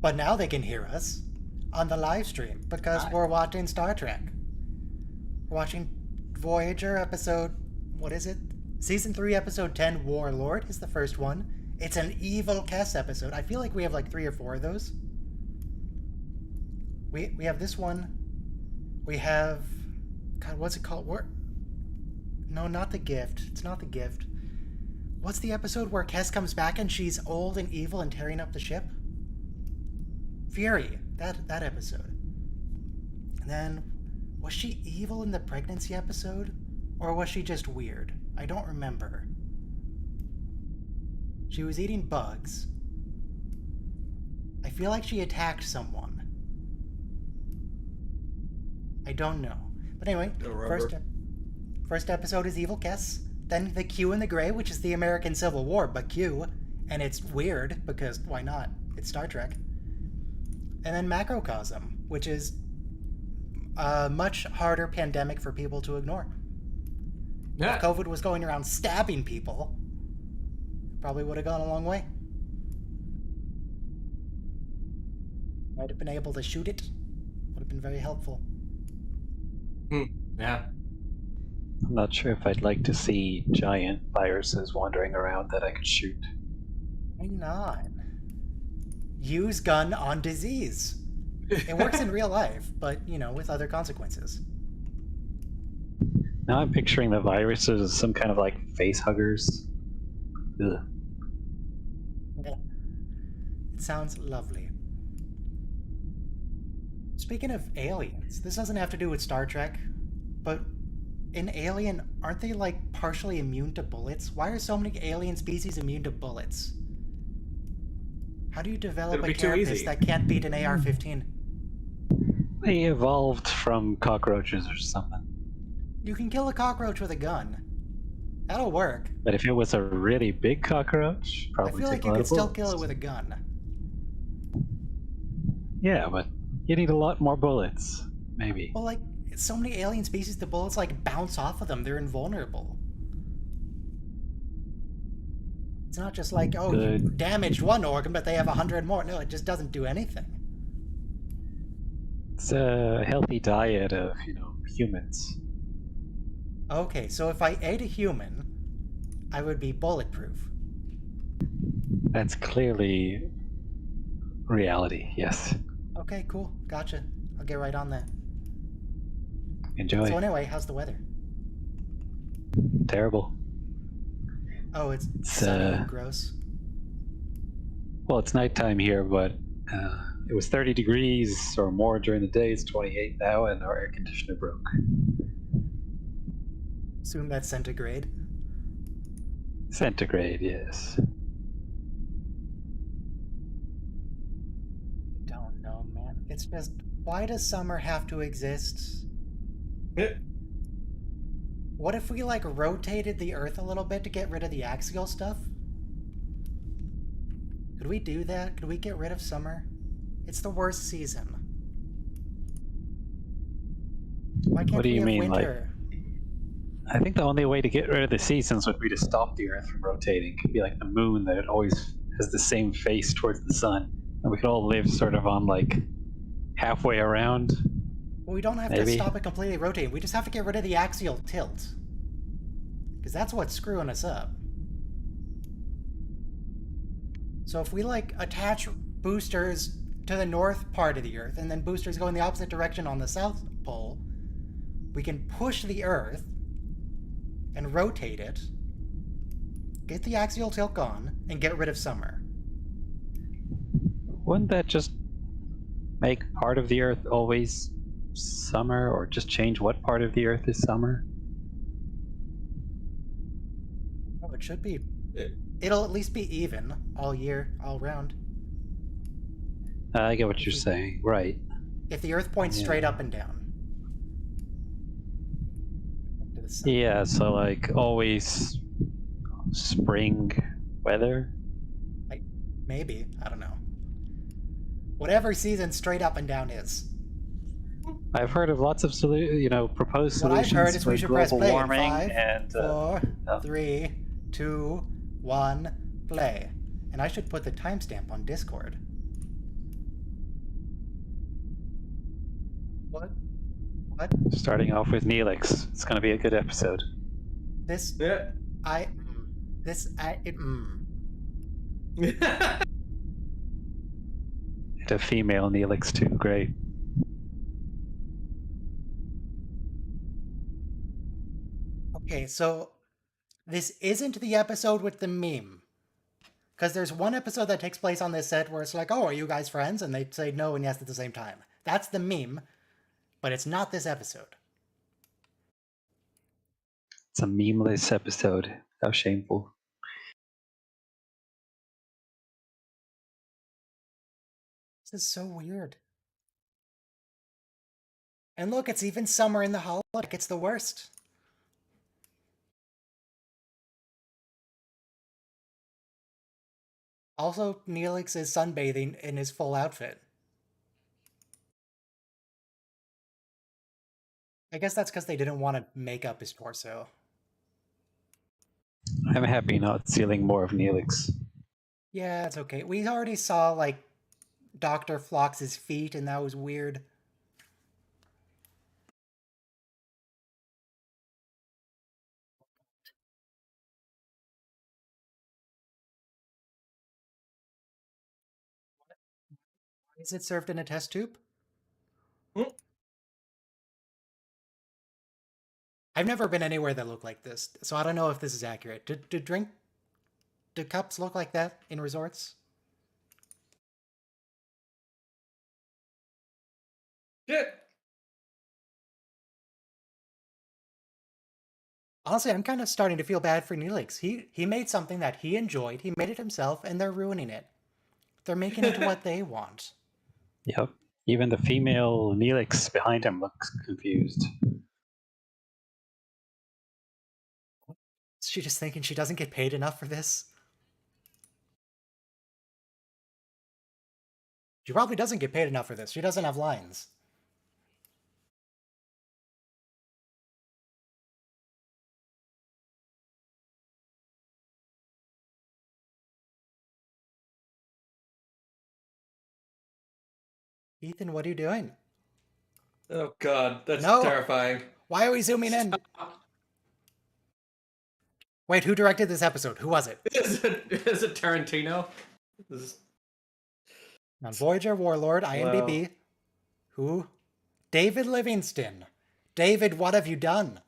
But now they can hear us on the live stream because we're watching Star Trek. We're watching Voyager episode, what is it? Season 3, episode 10, Warlord is the first one. It's an evil Kess episode. I feel like we have like 3 or 4 of those. We have this one. We have... God, what's it called? No, not The Gift. It's not The Gift. What's the episode where Kess comes back and she's old and evil and tearing up the ship? Fury. That episode. And then, was she evil in the pregnancy episode? Or was she just weird? I don't remember. She was eating bugs. I feel like she attacked someone. I don't know. But anyway, first episode is Evil Kess. Then the Q and the Grey, which is the American Civil War, but Q. And it's weird, because why not? It's Star Trek. And then Macrocosm, which is a much harder pandemic for people to ignore. Yeah. If COVID was going around stabbing people, probably would have gone a long way. Might have been able to shoot it. Would have been very helpful. Yeah. I'm not sure if I'd like to see giant viruses wandering around that I could shoot. Why not? Use gun on disease. It works in real life, but, you know, with other consequences. Now I'm picturing the viruses as some kind of like face huggers. Ugh. It sounds lovely. Speaking of aliens, this doesn't have to do with Star Trek, but in Alien, aren't they like partially immune to bullets? Why are so many alien species immune to bullets? How do you develop a carapace that can't beat an AR-15? They evolved from cockroaches or something. You can kill a cockroach with a gun. That'll work. But if it was a really big cockroach, I probably feel like take a you lot could of still bullets. kill it with a gun. Yeah, but you need a lot more bullets, maybe. Well, like, so many alien species, the bullets like bounce off of them. They're invulnerable. It's not just like, oh, you damaged one organ, but they have 100 more. No, it just doesn't do anything. It's a healthy diet of, humans. Okay, so if I ate a human, I would be bulletproof. That's clearly reality, yes. Okay, cool. Gotcha. I'll get right on that. Enjoy. So anyway, how's the weather? Terrible. Oh, it's sunny and gross. Well, it's nighttime here, but it was 30 degrees or more during the day. It's 28 now, and our air conditioner broke. Assume that's centigrade. Centigrade, yes. Don't know, man. It's just, why does summer have to exist? What if we, like, rotated the Earth a little bit to get rid of the axial stuff? Could we do that? Could we get rid of summer? It's the worst season. Why can't What do we you have mean, winter? I think the only way to get rid of the seasons would be to stop the Earth from rotating. It could be like the moon, that it always has the same face towards the sun. And we could all live sort of on, like, halfway around. Well, we don't have to stop it completely rotating. We just have to get rid of the axial tilt. Because that's what's screwing us up. So if we, like, attach boosters to the north part of the Earth, and then boosters go in the opposite direction on the south pole, we can push the Earth and rotate it, get the axial tilt gone, and get rid of summer. Wouldn't that just make part of the Earth always summer, or just change what part of the Earth is summer? Oh, it should be. It'll at least be even all year, all round. I get what you're saying, right. If the Earth points straight up and down. Yeah, so like always spring weather? Maybe, I don't know. Whatever season straight up and down is. I've heard of lots of proposed What I've solutions heard is for we should press global play. warming 5, and 4, 3, 2, 1, play. And I should put the timestamp on Discord. What? What? Starting off with Neelix. It's going to be a good episode. This Yeah. It's a female Neelix too. Great. Okay, so this isn't the episode with the meme. Because there's one episode that takes place on this set where it's like, oh, are you guys friends? And they say no and yes at the same time. That's the meme, but it's not this episode. It's a memeless episode. How shameful. This is so weird. And look, it's even summer in the holodeck. It's the worst. Also, Neelix is sunbathing in his full outfit. I guess that's because they didn't want to make up his torso. I'm happy not stealing more of Neelix. Yeah, it's okay. We already saw, like, Dr. Phlox's feet, and that was weird. Why is it served in a test tube? I've never been anywhere that looked like this, so I don't know if this is accurate. Do cups look like that in resorts? Shit. Honestly, I'm kind of starting to feel bad for Neelix. He made something that he enjoyed, he made it himself, and they're ruining it. They're making it what they want. Yep. Even the female Neelix behind him looks confused. Is she just thinking she doesn't get paid enough for this? She probably doesn't get paid enough for this. She doesn't have lines. Ethan, what are you doing? Oh god, that's No. terrifying. Why are we zooming in? Wait, who directed this episode? Who was it? Is it Tarantino? On Voyager, Warlord, IMDb. Wow. Who? David Livingston. David, what have you done?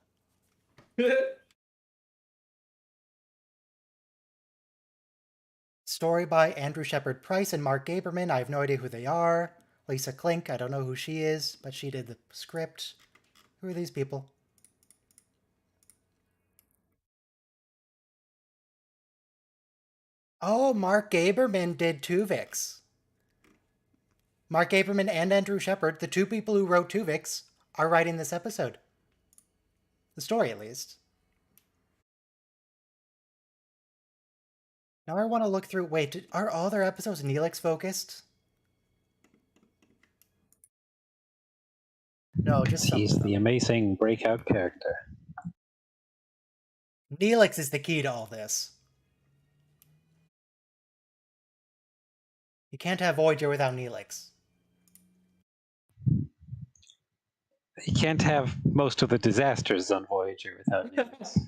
Story by Andrew Shepard Price and Mark Gaberman. I have no idea who they are. Lisa Klink, I don't know who she is, but she did the script. Who are these people? Oh, Mark Gaberman did Tuvix. Mark Gaberman and Andrew Shepard, the two people who wrote Tuvix, are writing this episode. The story, at least. Now I want to look through... Wait, are all their episodes Neelix focused? No, just some. He's the amazing breakout character. Neelix is the key to all this. You can't have Voyager without Neelix. You can't have most of the disasters on Voyager without Neelix.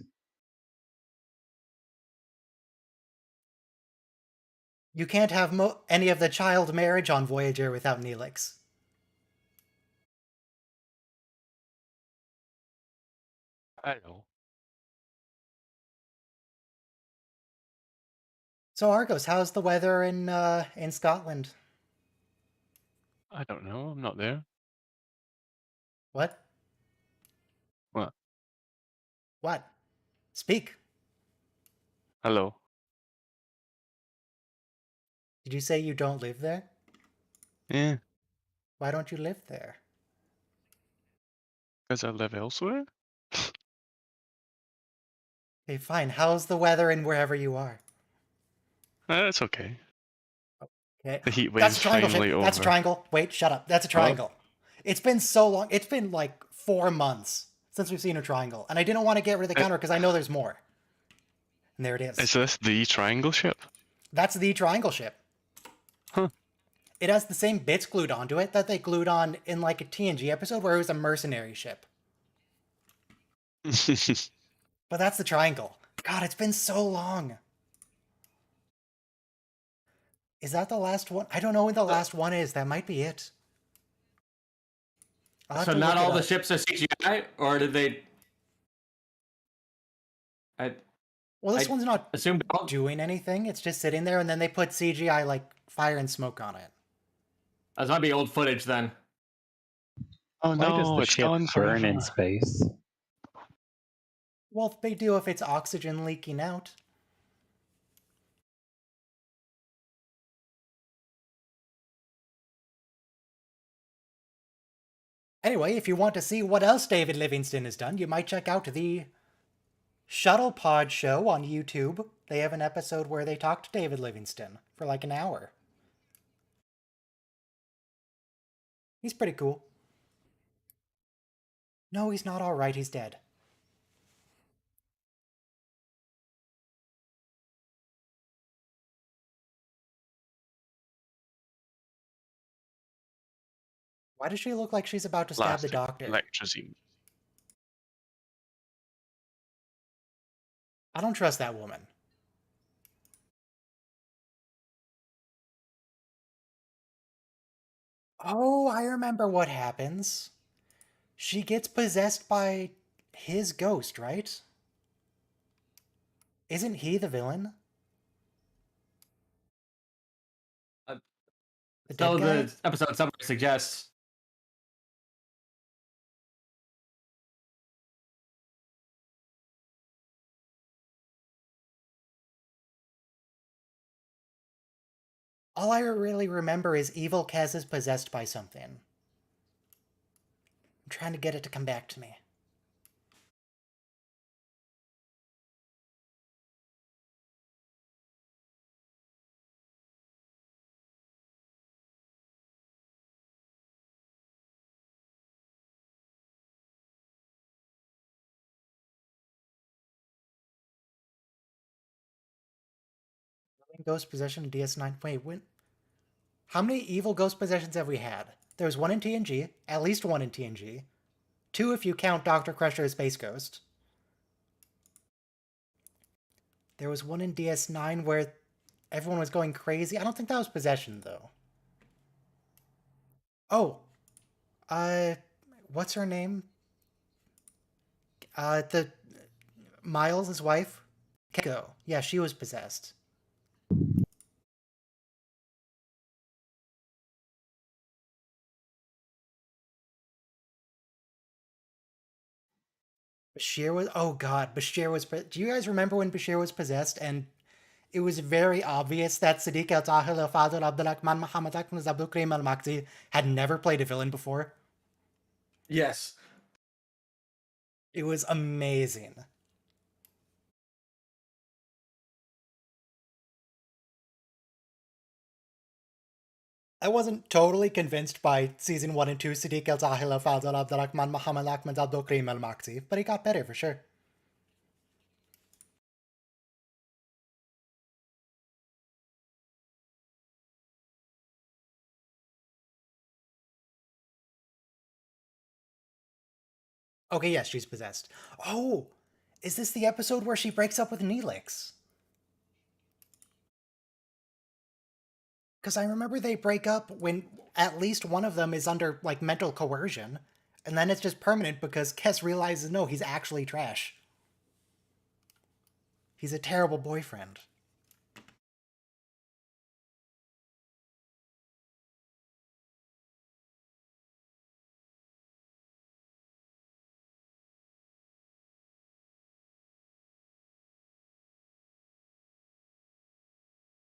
You can't have any of the child marriage on Voyager without Neelix. I know. So Argos, how's the weather in Scotland? I don't know. I'm not there. What? What? What? Speak. Hello. Did you say you don't live there? Yeah. Why don't you live there? Because I live elsewhere? Okay, fine. How's the weather in wherever you are? It's okay. Okay. The heat That's wave's a triangle finally shape. over. That's a triangle. Wait, shut up. That's a triangle. It's been so long. It's been like 4 months since we've seen a triangle. And I didn't want to get rid of the counter because I know there's more. And there it is. Is this the triangle ship? That's the triangle ship. Huh. It has the same bits glued onto it that they glued on in like a TNG episode where it was a mercenary ship. But that's the triangle. God, it's been so long. Is that the last one? I don't know when the last one is. That might be it. I'll have So to not look all it the up. ships are CGI, or did they? I Well, this I one's not assume all. doing anything. It's just sitting there, and then they put CGI like fire and smoke on it. That might be old footage then. Oh Why does no, the it's ship gone burn in forever. space? Well, they do if it's oxygen leaking out. Anyway, if you want to see what else David Livingston has done, you might check out the Shuttle Pod show on YouTube. They have an episode where they talk to David Livingston for like an hour. He's pretty cool. No, he's not alright, he's dead. Why does she look like she's about to stab the Plastic doctor? electricity. I don't trust that woman. Oh, I remember what happens. She gets possessed by his ghost, right? Isn't he the villain? Uh, The dead so guy? the episode summary suggests. All I really remember is Evil Kez is possessed by something. I'm trying to get it to come back to me. Ghost possession DS9. Wait, when? How many evil ghost possessions have we had? There was one in TNG, at least one in TNG. Two if you count Dr. Crusher as Space Ghost. There was one in DS9 where everyone was going crazy. I don't think that was possession, though. Oh, uh, what's her name? The Miles' wife? Keiko. Yeah, she was possessed. Bashir was. Oh god, Bashir was. Do you guys remember when Bashir was possessed and it was very obvious that Sadiq al Tahir al Fadl Abdulrahman Muhammad Akmal Abdul Karim al Makti had never played a villain before? Yes. It was amazing. I wasn't totally convinced by season 1 and 2 Sadiq al Tahir al Fadl Abdulrahman Muhammad Ahmed Abdul Karim al Makti, but he got better for sure. Okay, yes, she's possessed. Oh, is this the episode where she breaks up with Neelix? Because I remember they break up when at least one of them is under, like, mental coercion. And then it's just permanent because Kes realizes, no, he's actually trash. He's a terrible boyfriend.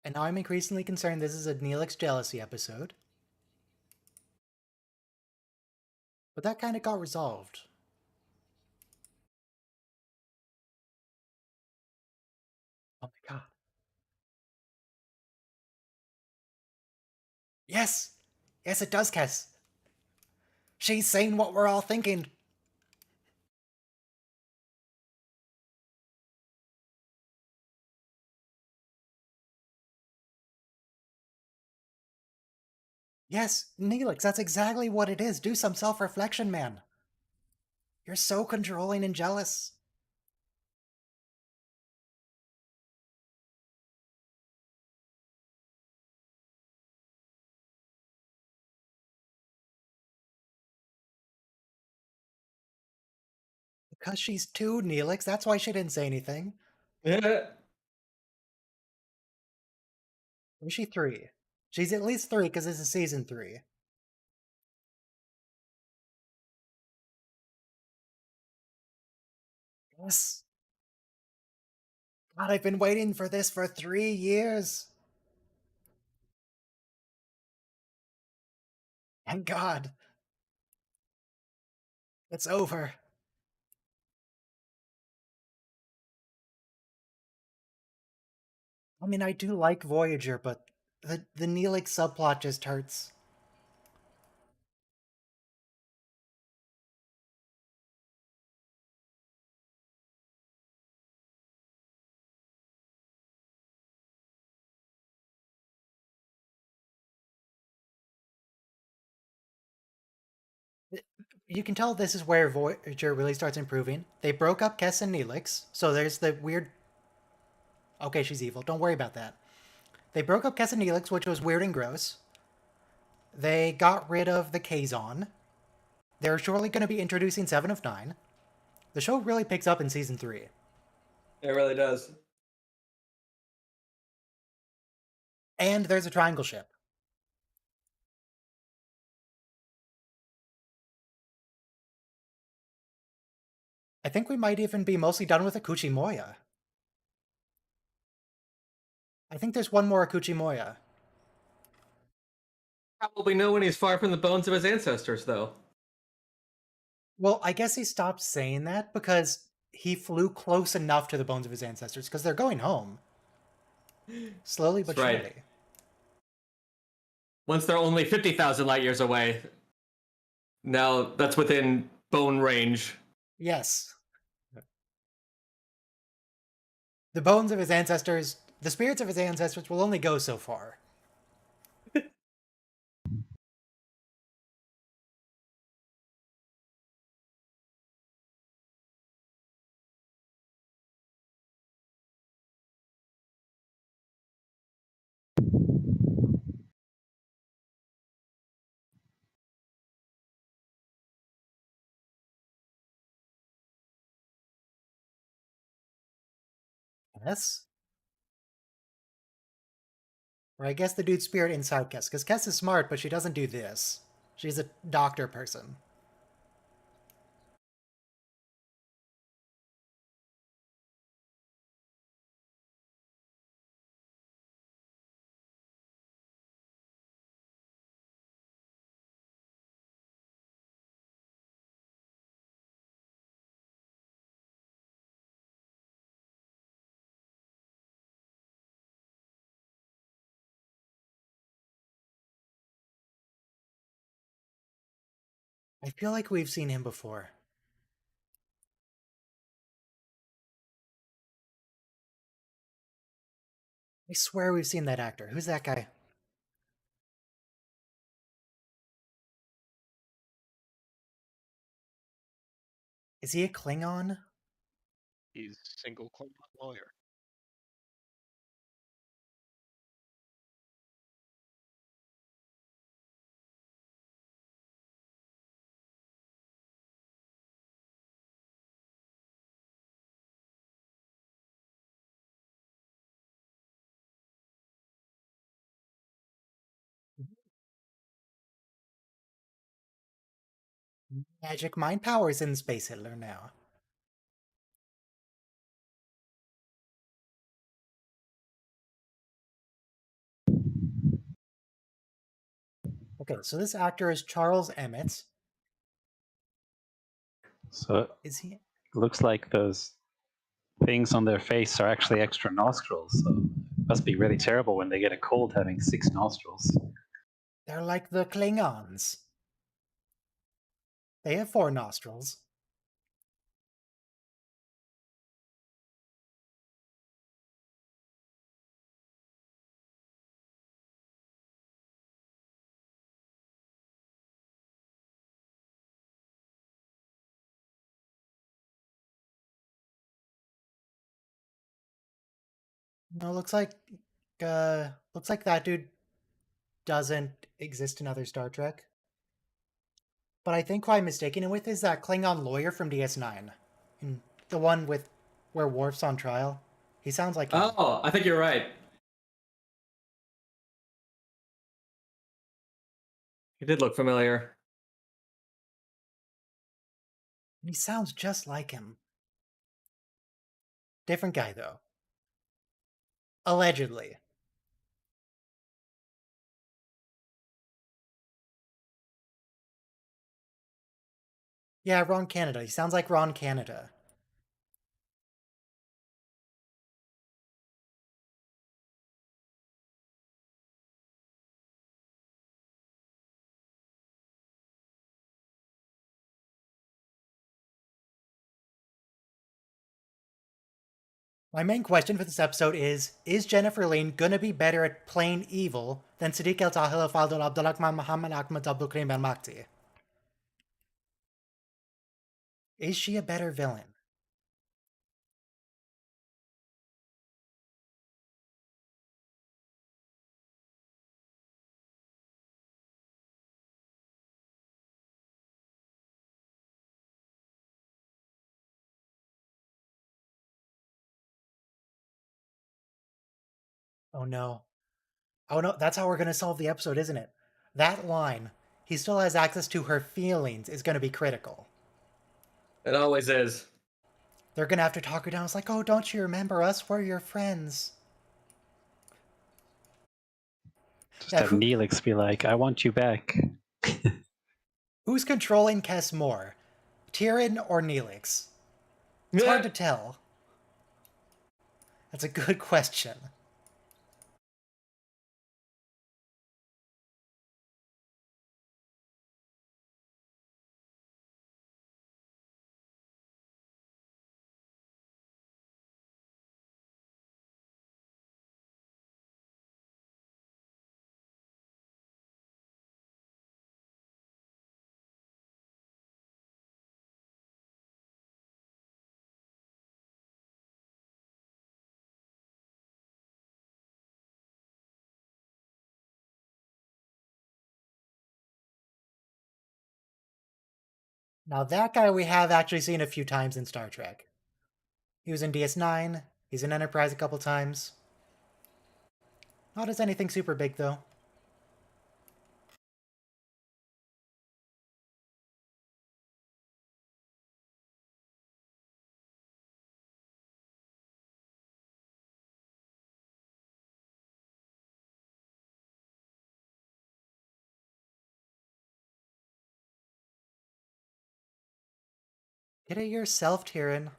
And now I'm increasingly concerned this is a Neelix jealousy episode. But that kind of got resolved. Oh my god. Yes! Yes, it does, Kes. She's saying what we're all thinking. Yes, Neelix, that's exactly what it is. Do some self-reflection, man. You're so controlling and jealous. Because she's two, Neelix. That's why she didn't say anything. Yeah. Or is she three? She's at least three because this is season 3. Yes. God, I've been waiting for this for 3 years. Thank God. It's over. I mean, I do like Voyager, but the Neelix subplot just hurts. You can tell this is where Voyager really starts improving. They broke up Kess and Neelix, so there's the weird... Okay, she's evil. Don't worry about that. They broke up Kess and Neelix, which was weird and gross. They got rid of the Kazon. They're surely going to be introducing 7 of 9. The show really picks up in season 3. It really does. And there's a triangle ship. I think we might even be mostly done with Akuchi Moya. I think there's one more Akuchi Moya. Probably know when he's far from the bones of his ancestors, though. Well, I guess he stopped saying that because he flew close enough to the bones of his ancestors because they're going home. Slowly but That's right. surely. Once they're only 50,000 light years away, now that's within bone range. Yes. The bones of his ancestors, the spirits of his ancestors will only go so far. Yes? Or I guess the dude's spirit inside Kess, because Kess is smart, but she doesn't do this. She's a doctor person. I feel like we've seen him before. I swear we've seen that actor. Who's that guy? Is he a Klingon? He's single Klingon lawyer. Magic mind powers in Space Hitler now. Okay, so this actor is Charles Emmett. So it Is he? looks like those things on their face are actually extra nostrils. So it must be really terrible when they get a cold having 6 nostrils. They're like the Klingons. They have 4 nostrils. No, looks like that dude doesn't exist in other Star Trek. But I think who I'm mistaken it with is that Klingon lawyer from DS9. And the one with where Worf's on trial. He sounds like him. Oh, I think you're right. He did look familiar. And he sounds just like him. Different guy, though. Allegedly. Yeah, Ron Canada. He sounds like Ron Canada. My main question for this episode is Jennifer Lane gonna be better at playing evil than Siddiq El Tahil Faldul Abdulrahman Muhammad Ahmad Abdul Karim Al Makti? Is she a better villain? Oh no. Oh no, that's how we're gonna solve the episode, isn't it? That line, he still has access to her feelings, is gonna be critical. It always is. They're gonna have to talk her down. It's like, oh, don't you remember us? We're your friends. Just Yeah, have Neelix be like, I want you back. who's controlling Kes more? Tyrion or Neelix? It's hard to tell. That's a good question. Now, that guy we have actually seen a few times in Star Trek. He was in DS9, he's in Enterprise a couple times. Not as anything super big, though. Get it yourself, Tyrion.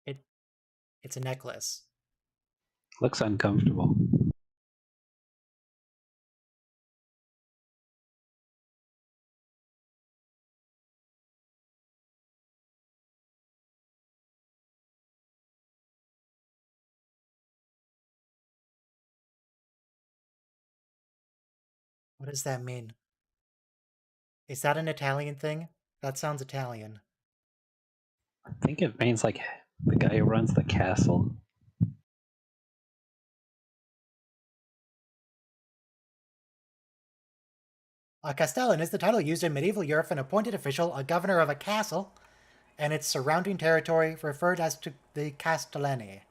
It, it's a necklace. Looks uncomfortable. What does that mean? Is that an Italian thing? That sounds Italian. I think it means like the guy who runs the castle. A castellan is the title used in medieval Europe for an appointed official, a governor of a castle, and its surrounding territory referred as to the castellani.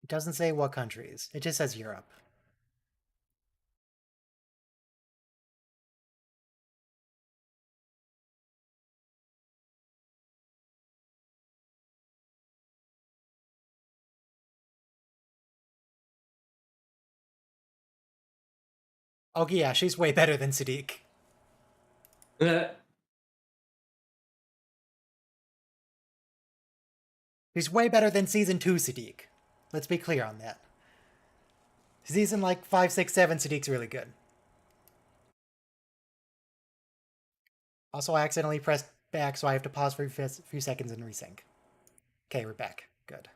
It doesn't say what countries, it just says Europe. Oh yeah, she's way better than Siddiq. She's way better than Season 2 Siddiq. Let's be clear on that. Season like 5, 6, 7, Sadiq's really good. Also, I accidentally pressed back, so I have to pause for a few seconds and resync. Okay, we're back. Good.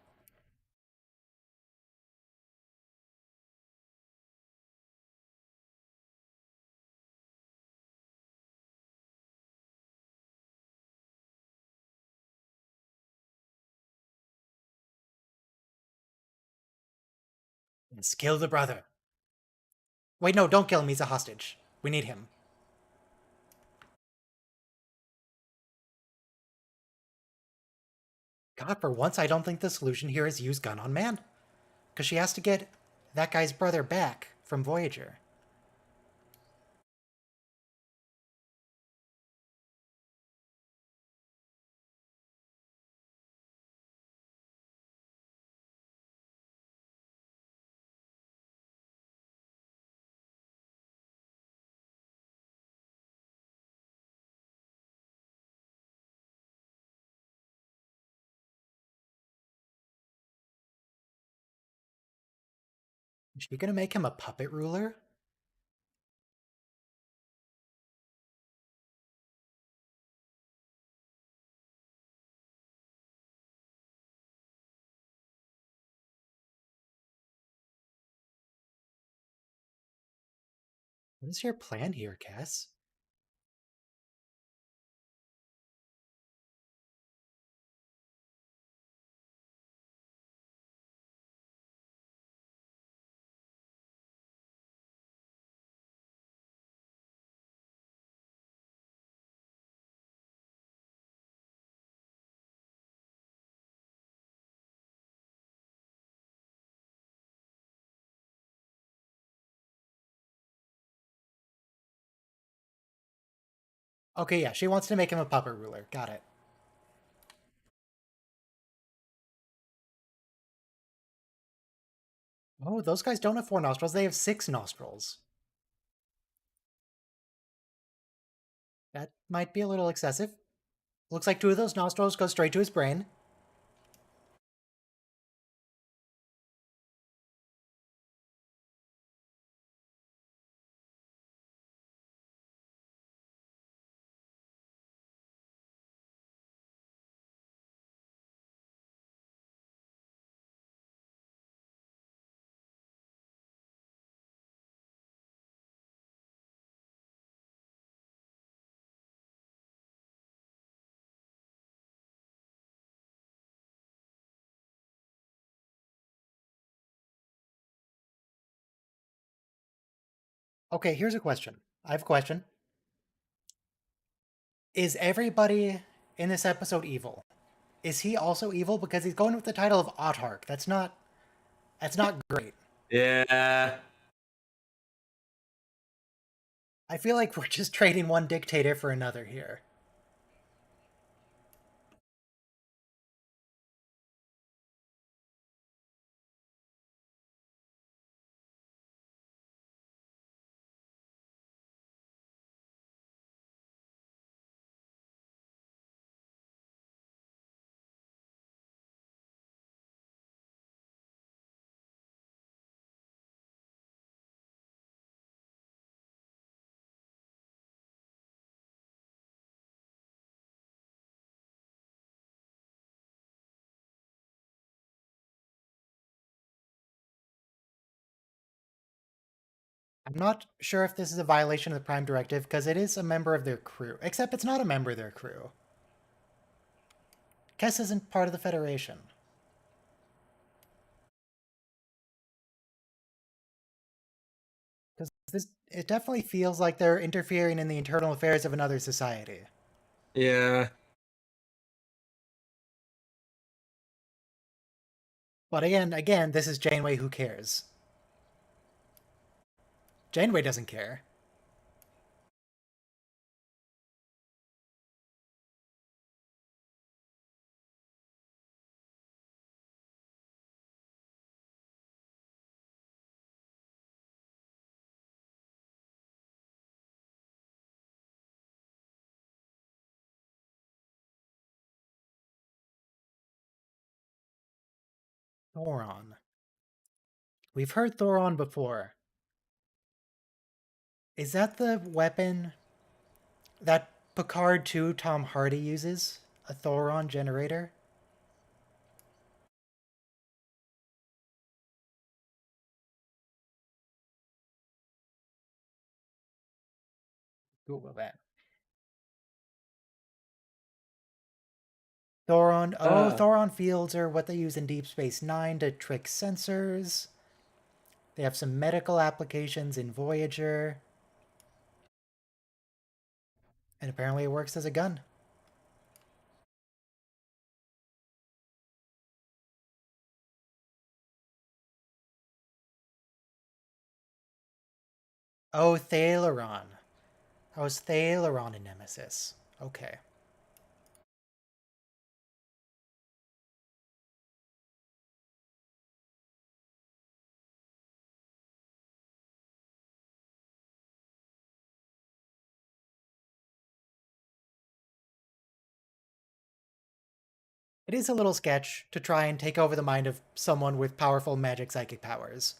Let's kill the brother. Wait, no, don't kill him. He's a hostage. We need him. God, for once, I don't think the solution here is use gun on man. Because she has to get that guy's brother back from Voyager. Is she gonna make him a puppet ruler? What is your plan here, Cass? Okay, yeah, she wants to make him a puppet ruler. Got it. Oh, those guys don't have 4 nostrils. They have 6 nostrils. That might be a little excessive. Looks like 2 of those nostrils go straight to his brain. Okay, here's a question. I have a question. Is everybody in this episode evil? Is he also evil? Because he's going with the title of Autarch. That's not great. Yeah. I feel like we're just trading one dictator for another here. I'm not sure if this is a violation of the Prime Directive because it is a member of their crew. Except it's not a member of their crew. Kess isn't part of the Federation. Because it definitely feels like they're interfering in the internal affairs of another society. Yeah. But again, this is Janeway who cares. Janeway doesn't care. Thoron. We've heard Thoron before. Is that the weapon that Picard 2 Tom Hardy uses? A Thoron generator? Google that. Thoron. Oh, Thoron fields are what they use in Deep Space Nine to trick sensors. They have some medical applications in Voyager. And apparently it works as a gun. Oh, Thaleron. I was Thaleron in Nemesis. Okay. It is a little sketch to try and take over the mind of someone with powerful magic psychic powers.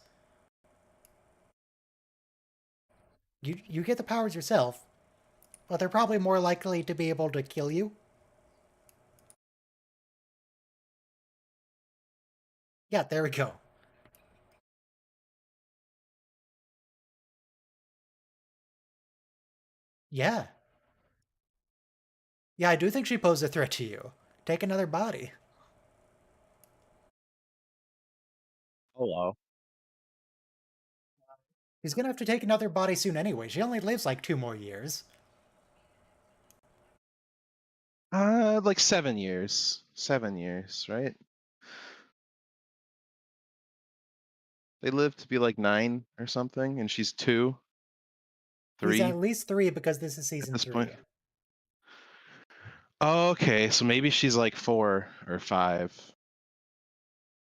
You get the powers yourself, but they're probably more likely to be able to kill you. Yeah, there we go. Yeah. Yeah, I do think she posed a threat to you. Take another body. Hello. He's gonna have to take another body soon anyway. She only lives like 2 more years. Like 7 years. 7 years, right? They live to be like 9 or something, and she's 2, He's 3 at least 3 because this is at season this 3. point. Oh, okay, so maybe she's like 4 or 5.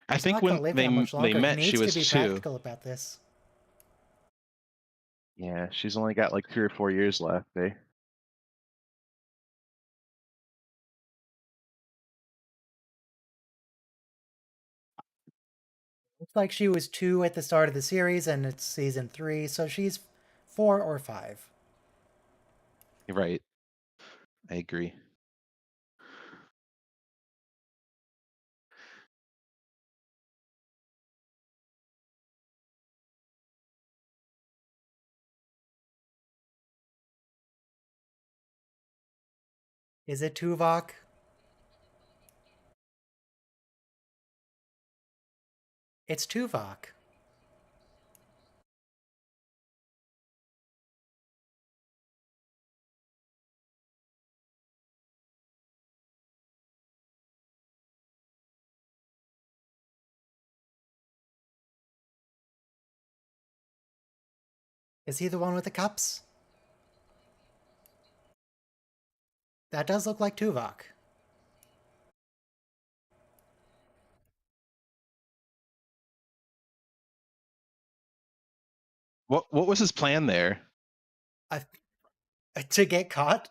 I He's think not when gonna live they that much longer. He met, she needs to was be 2. practical about this. Yeah, she's only got like 3 or 4 years left, eh? Looks like she was 2 at the start of the series, and it's season 3, so she's 4 or 5. You're right. I agree. Is it Tuvok? It's Tuvok. Is he the one with the cups? That does look like Tuvok. What was his plan there? I, to get caught?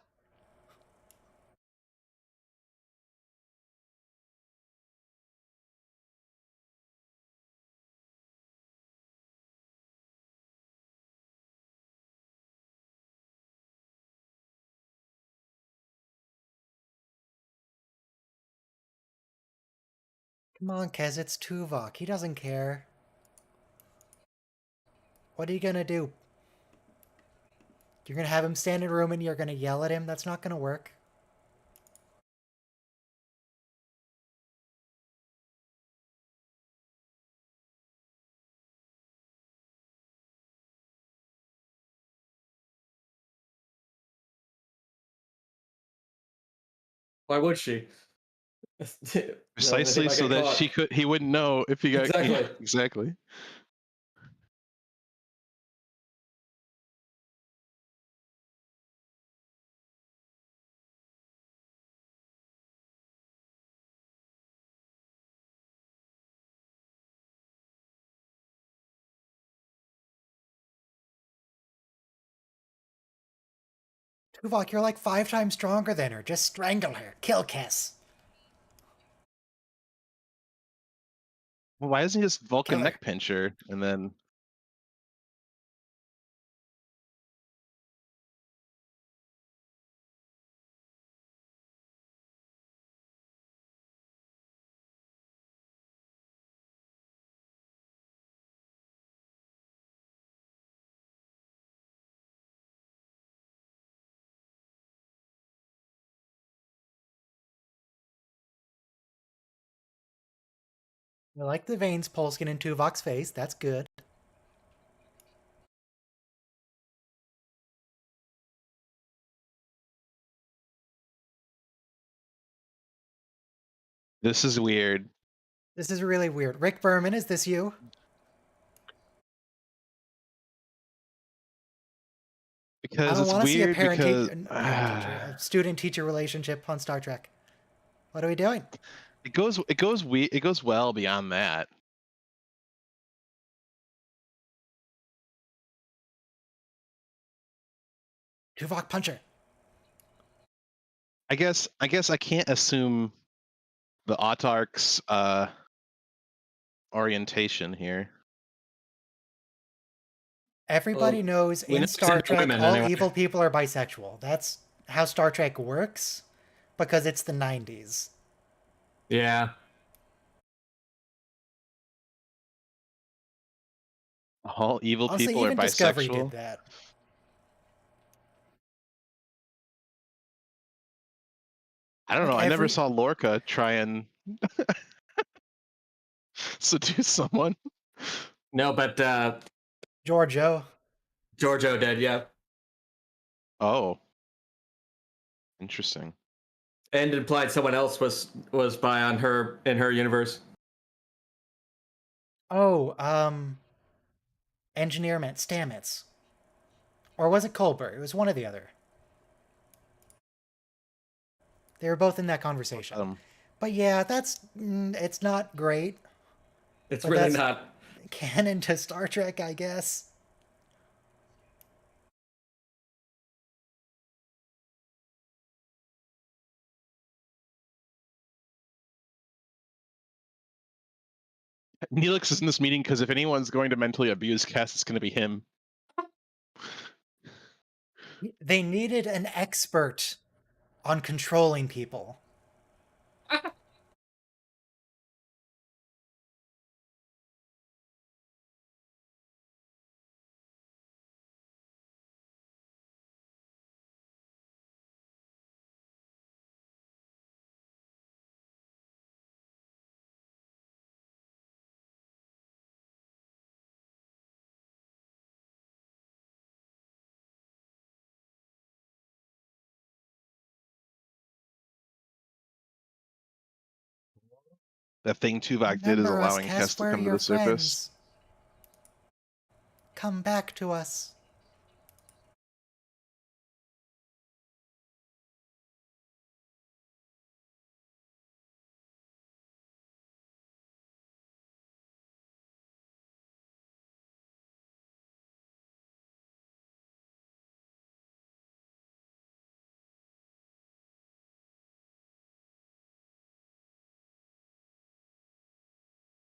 Come on, Kez, it's Tuvok. He doesn't care. What are you gonna do? You're gonna have him stand in a room and you're gonna yell at him? That's not gonna work. Why would she? Precisely so that he wouldn't know if he got Exactly. Yeah, exactly. Tuvok, you're like 5 times stronger than her. Just strangle her. Kill Kess. Well, why isn't he just Vulcan Killer. neck pincher and then? I like the veins pulsing in Tuvok's face. That's good. This is weird. This is really weird. Rick Berman, is this you? I Because don't it's want to see a weird because a student-teacher relationship on Star Trek. What are we doing? it goes well beyond that. Tuvok puncher. I guess I can't assume the Autarch's orientation here. Everybody Well, knows we know in it's Star into Trek women all anyway. evil people are bisexual. That's how Star Trek works because it's the 90s. Yeah. All evil Honestly, people are even Discovery did bisexual. that. I don't know. Like I never every saw Lorca try and seduce someone. No, but Giorgio. Giorgio did, yeah. Oh, interesting. And implied someone else was by on her in her universe. Oh, engineer meant Stamets. Or was it Colbert? It was one or the other. They were both in that conversation. But yeah, it's not great. It's But really that's not. canon to Star Trek, I guess. Neelix is in this meeting because if anyone's going to mentally abuse Cass, it's going to be him. They needed an expert on controlling people. The thing Tuvok did is Remember us, allowing Cass, Cass to we're come to your the surface. friends. Come back to us.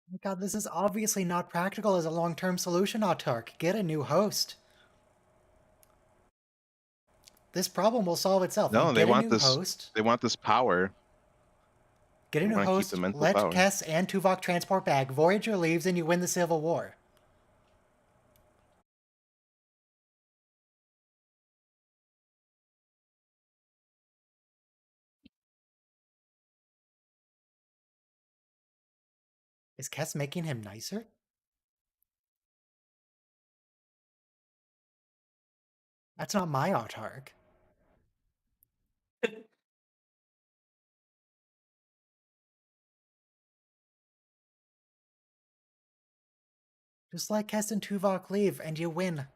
Oh my God, this is obviously not practical as a long-term solution, Autark. Get a new host. This problem will solve itself. No, they Get a want new this. host. They want this power. Get a They new want to keep the host. mental Let power. Kess and Tuvok transport back. Voyager leaves and you win the Civil War. Is Kess making him nicer? That's not my Autark. Just let Kess and Tuvok leave and you win.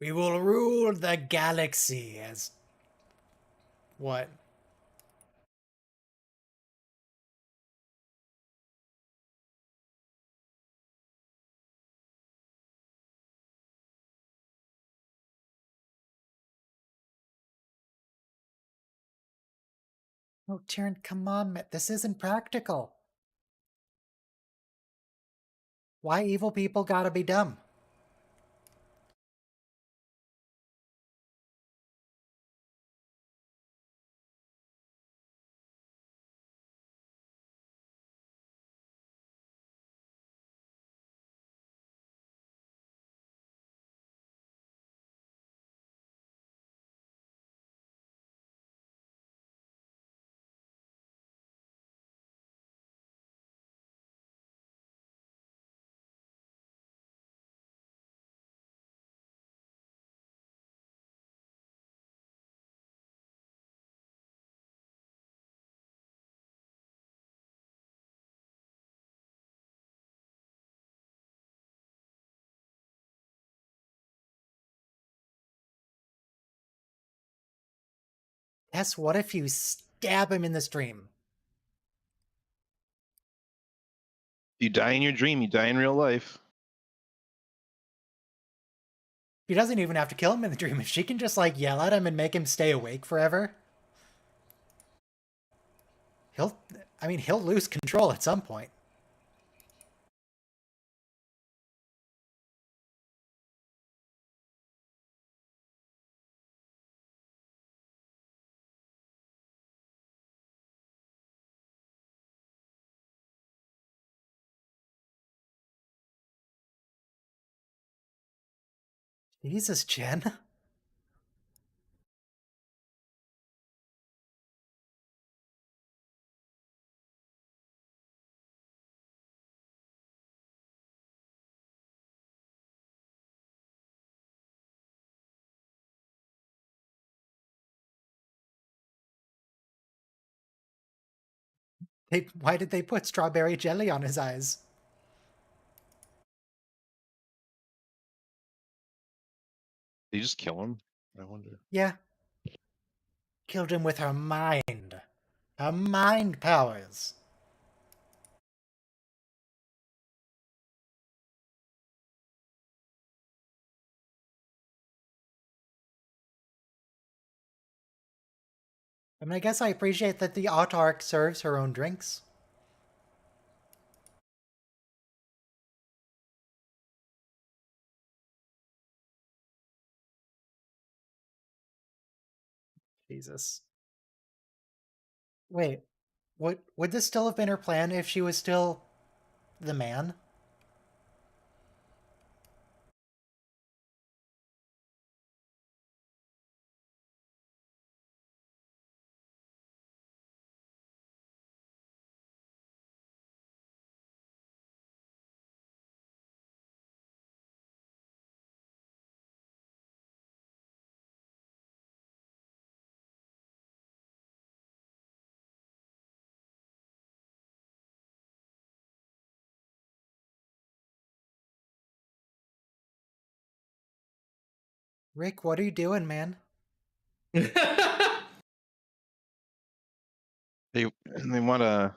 We will rule the galaxy as... What? Oh, Tyrion, come on, this isn't practical. Why evil people gotta be dumb? Tess, what if you stab him in the stream? You die in your dream, you die in real life. She doesn't even have to kill him in the dream. If she can just, like, yell at him and make him stay awake forever, he'll lose control at some point. Jesus, Jen. Why did they put strawberry jelly on his eyes? Did you just kill him? I wonder. Yeah. Killed him with her mind. Her mind powers. I mean, I guess I appreciate that the autarch serves her own drinks. Jesus. Wait, would this still have been her plan if she was still the man? Rick, what are you doing, man? They want a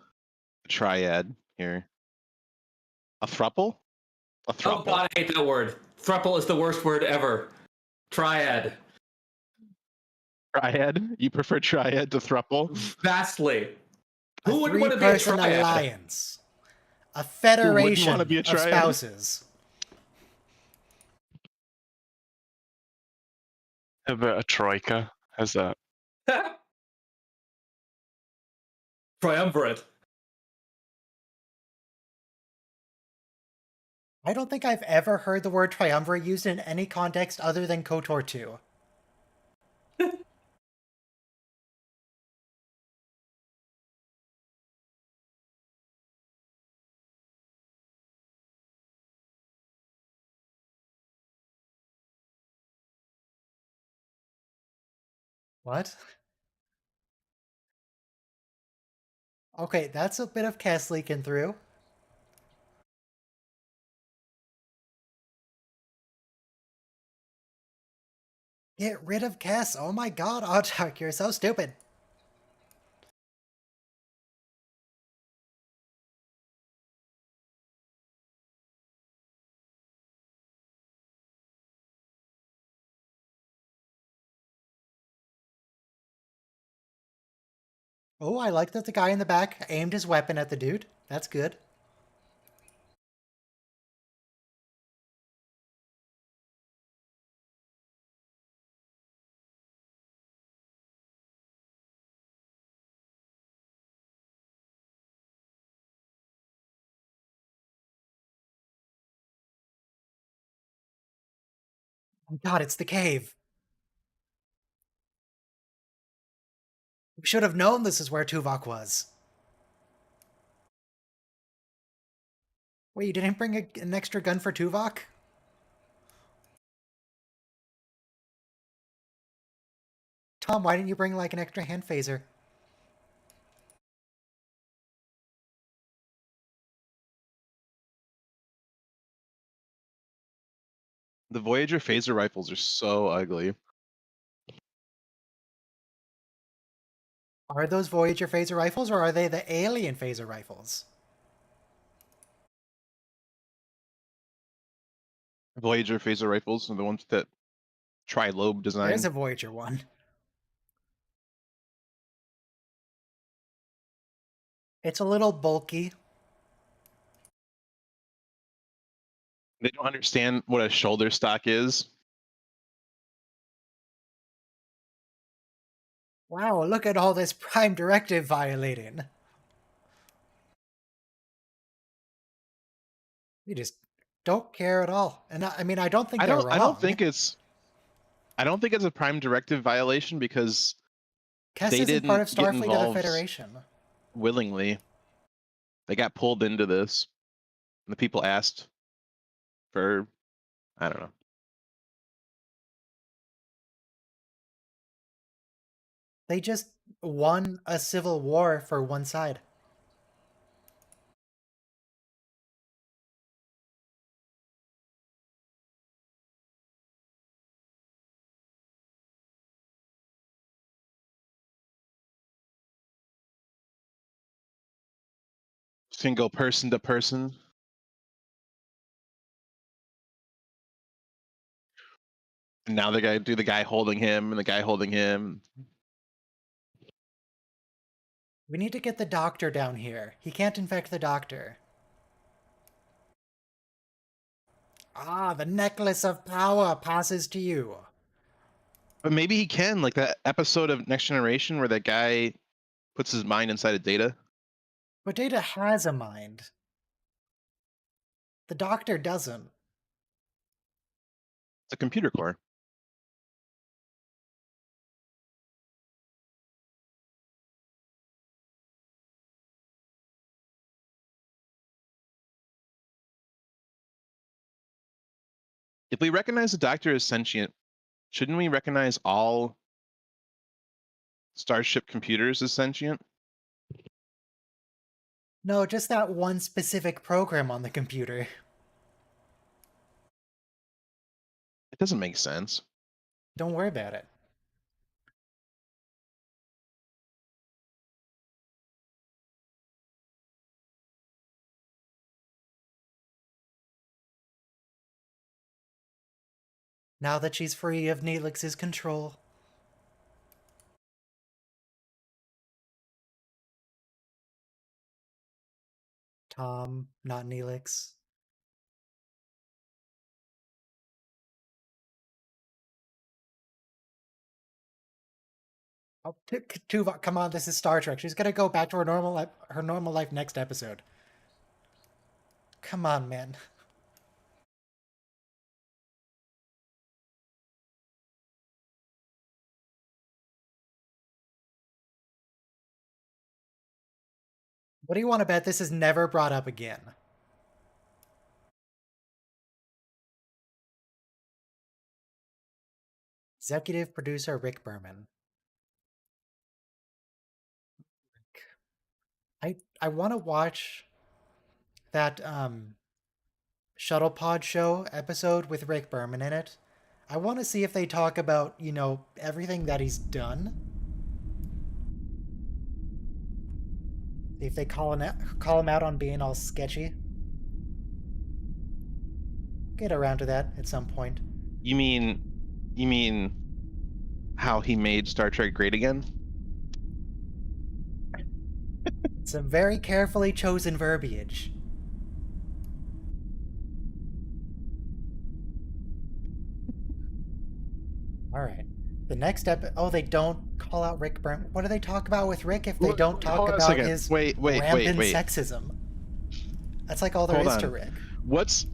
triad here. A thruple? A Oh thruple. god, I hate that word. Thruple is the worst word ever. Triad. Triad? You prefer triad to thruple? Vastly. A Who would want to be a three-person triad? alliance. A Who wouldn't federation want to be a of triad? spouses. How about a troika? How's that? Triumvirate. I don't think I've ever heard the word triumvirate used in any context other than KOTOR 2. What? Okay, that's a bit of Kess leaking through. Get rid of Kess. Oh my god, Autark, you're so stupid. Oh, I like that the guy in the back aimed his weapon at the dude. That's good. Oh god, it's the cave. We should have known this is where Tuvok was. Wait, you didn't bring an extra gun for Tuvok? Tom, why didn't you bring like an extra hand phaser? The Voyager phaser rifles are so ugly. Are those Voyager phaser rifles or are they the alien phaser rifles? Voyager phaser rifles are the ones that tri-lobe design. There's a Voyager one. It's a little bulky. They don't understand what a shoulder stock is. Wow, look at all this Prime Directive violating. You just don't care at all. And I mean, I don't think they're wrong. I don't think it's a Prime Directive violation because Kess they isn't didn't part of get Starfleet or the involved Federation. willingly. They got pulled into this. And the people asked for, I don't know. They just won a civil war for one side. Single person to person. And now they gotta do the guy holding him and the guy holding him. We need to get the doctor down here. He can't infect the doctor. Ah, the necklace of power passes to you. But maybe he can, like that episode of Next Generation where that guy puts his mind inside of Data. But Data has a mind. The doctor doesn't. It's a computer core. If we recognize the Doctor as sentient, shouldn't we recognize all Starship computers as sentient? No, just that one specific program on the computer. It doesn't make sense. Don't worry about it. Now that she's free of Neelix's control. Tom, not Neelix. Oh, Tuvok, come on, this is Star Trek. She's gonna go back to her normal life next episode. Come on, man. What do you want to bet this is never brought up again? Executive producer Rick Berman. I want to watch that Shuttle Pod show episode with Rick Berman in it. I want to see if they talk about, everything that he's done. See if they call him out on being all sketchy. Get around to that at some point. You mean how he made Star Trek great again? Some very carefully chosen verbiage. All right. The next they don't call out Rick Berman. What do they talk about with Rick if they don't talk Hold on a about second. his Wait. rampant sexism? That's like all there Hold is on. to Rick. What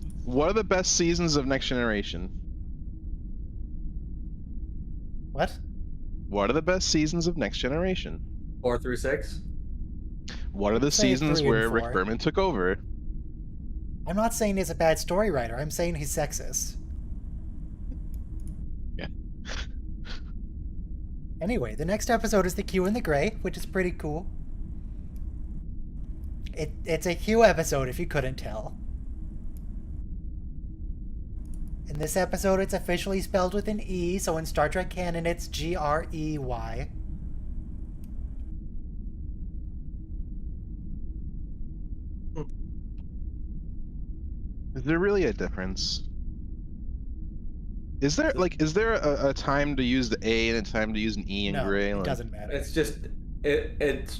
are the best seasons of Next Generation? What? What are the best seasons of Next Generation? 4 through 6. What are the Say seasons 3 and where 4. Rick Berman took over? I'm not saying he's a bad story writer. I'm saying he's sexist. Yeah. Anyway, the next episode is the Q and the Gray, which is pretty cool. It's a Q episode, if you couldn't tell. In this episode, it's officially spelled with an E, so in Star Trek canon, it's Grey. Is there really a difference? Is there a time to use the A and a time to use an E in No, Gray? it doesn't matter. It's just it's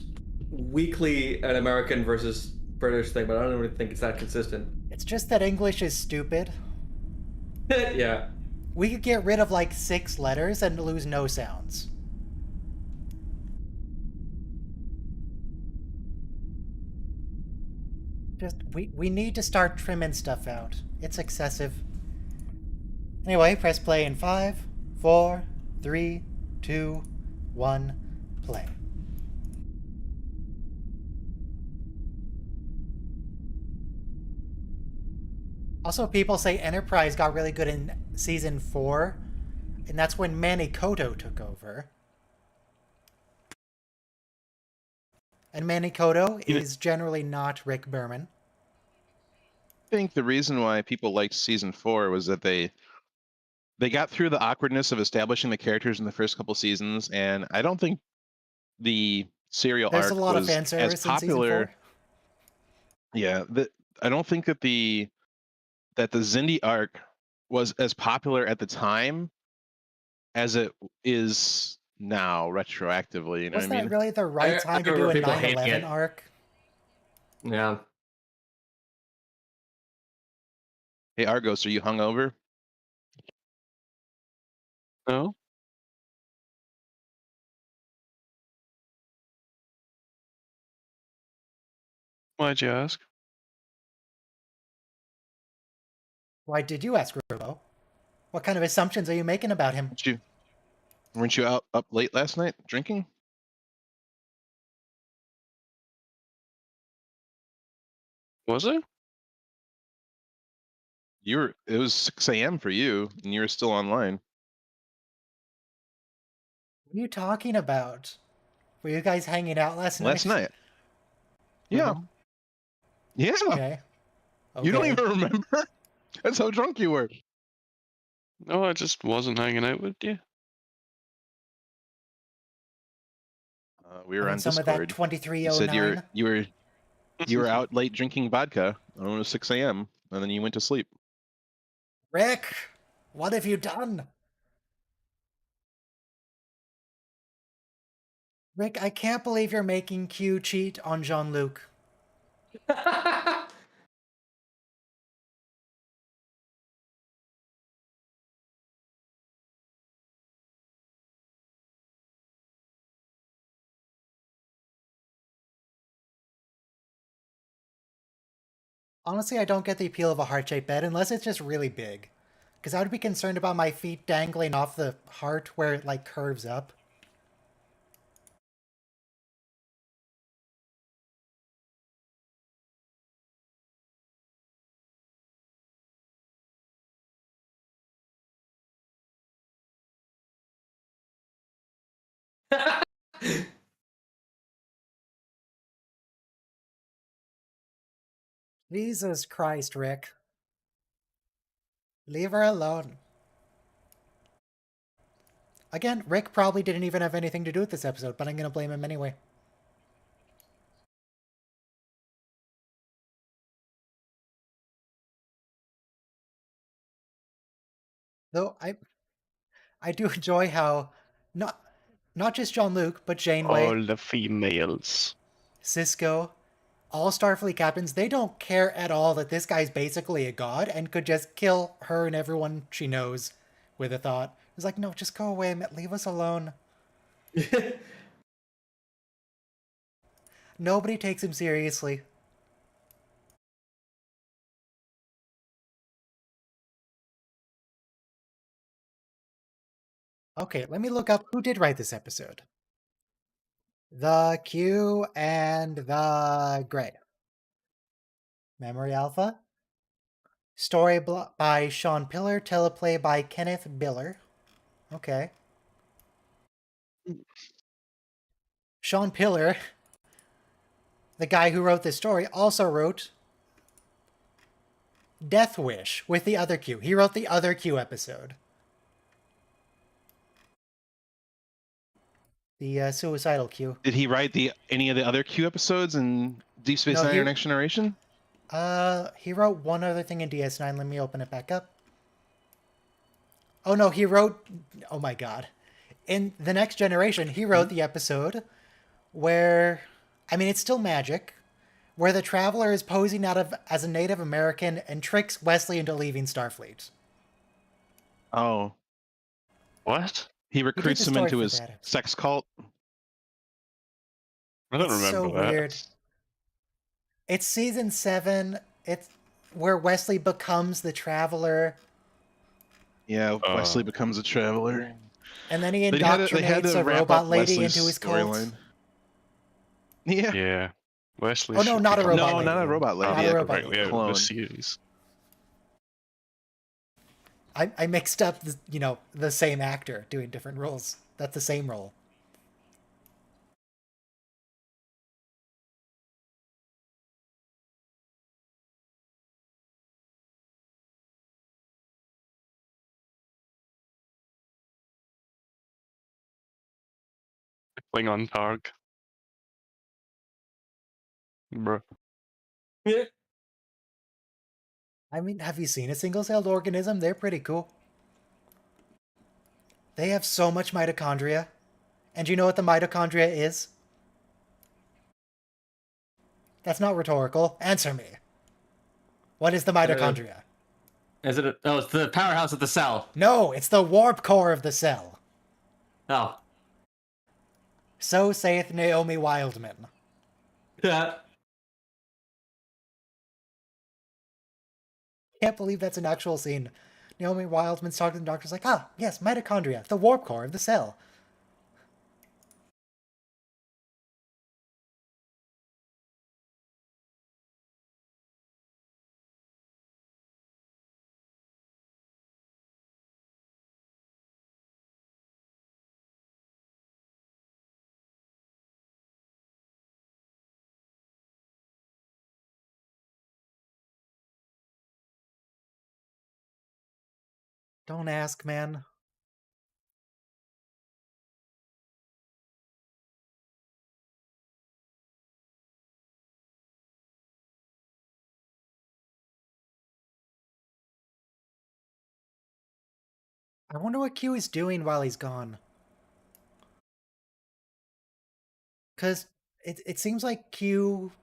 weekly an American versus British thing, but I don't really think it's that consistent. It's just that English is stupid. Yeah. We could get rid of like 6 letters and lose no sounds. Just, we need to start trimming stuff out. It's excessive. Anyway, press play in 5, 4, 3, 2, 1, play. Also, people say Enterprise got really good in season 4, and that's when Manny Koto took over. And Manny Koto is generally not Rick Berman. I think the reason why people liked season 4 was that they got through the awkwardness of establishing the characters in the first couple seasons, and I don't think the serial There's arc a lot was of fan as service in season popular. 4. Yeah, I don't think that the Xindi arc was as popular at the time as it is now retroactively. You know Was what I that mean? really the right time to do remember a people hating 9/11 it. arc? Yeah. Hey Argos, are you hungover? No? Why'd you ask? Why did you ask, Robo? What kind of assumptions are you making about him? Weren't you out up late last night drinking? Was it? It was 6 a.m. for you, and you were still online. What are you talking about? Were you guys hanging out last night? Last night. Yeah. Mhm. Yeah. Okay. You don't Okay. even remember? That's how drunk you were. No, I just wasn't hanging out with you. We were Having on some Discord. of that 2309. You said you were out late drinking vodka. It was 6 a.m. and then you went to sleep. Rick, what have you done? Rick, I can't believe you're making Q cheat on Jean-Luc. Honestly, I don't get the appeal of a heart-shaped bed unless it's just really big. Because I would be concerned about my feet dangling off the heart where it, like, curves up. Jesus Christ, Rick. Leave her alone. Again, Rick probably didn't even have anything to do with this episode, but I'm going to blame him anyway. Though I do enjoy how not just Jean-Luc, but Janeway, All the females. Cisco, all Starfleet captains, they don't care at all that this guy's basically a god and could just kill her and everyone she knows with a thought. It's like, no, just go away, leave us alone. Nobody takes him seriously. Okay, let me look up who did write this episode. The Q and the Gray. Memory Alpha. Story by Sean Piller. Teleplay by Kenneth Biller. Okay. Sean Piller, the guy who wrote this story, also wrote Death Wish with the other Q. He wrote the other Q episode. The suicidal Q. Did he write any of the other Q episodes in Deep Space Nine or Next Generation? He wrote one other thing in DS9. Let me open it back up. Oh no, he wrote... Oh my god. In The Next Generation, he wrote the episode where... I mean, it's still magic. Where the Traveler is posing as a Native American and tricks Wesley into leaving Starfleet. Oh. What? He recruits him into his that episode. sex cult. I don't It's remember so that. weird. It's season 7. It's where Wesley becomes the Traveler, Yeah, Wesley becomes a traveler. and then he They had indoctrinates to a wrap robot up lady Wesley's into his cult. storyline. Yeah. Yeah. Wesley. Oh, no, should not a become- robot No, lady. not a robot lady. Not a yeah, robot right, lady. yeah, clone. the series. I mixed up, the same actor doing different roles. That's the same role. Klingon Targ. Bruh. Yeah. I mean, have you seen a single-celled organism? They're pretty cool. They have so much mitochondria. And you know what the mitochondria is? That's not rhetorical. Answer me. What is the mitochondria? Is it? Oh, it's the powerhouse of the cell. No, it's the warp core of the cell. Oh. So saith Naomi Wildman. Can't believe that's an actual scene. Naomi Wildman's talking to the doctor's like, yes, mitochondria, the warp core of the cell. Don't ask, man. I wonder what Q is doing while he's gone. Because it seems like Q...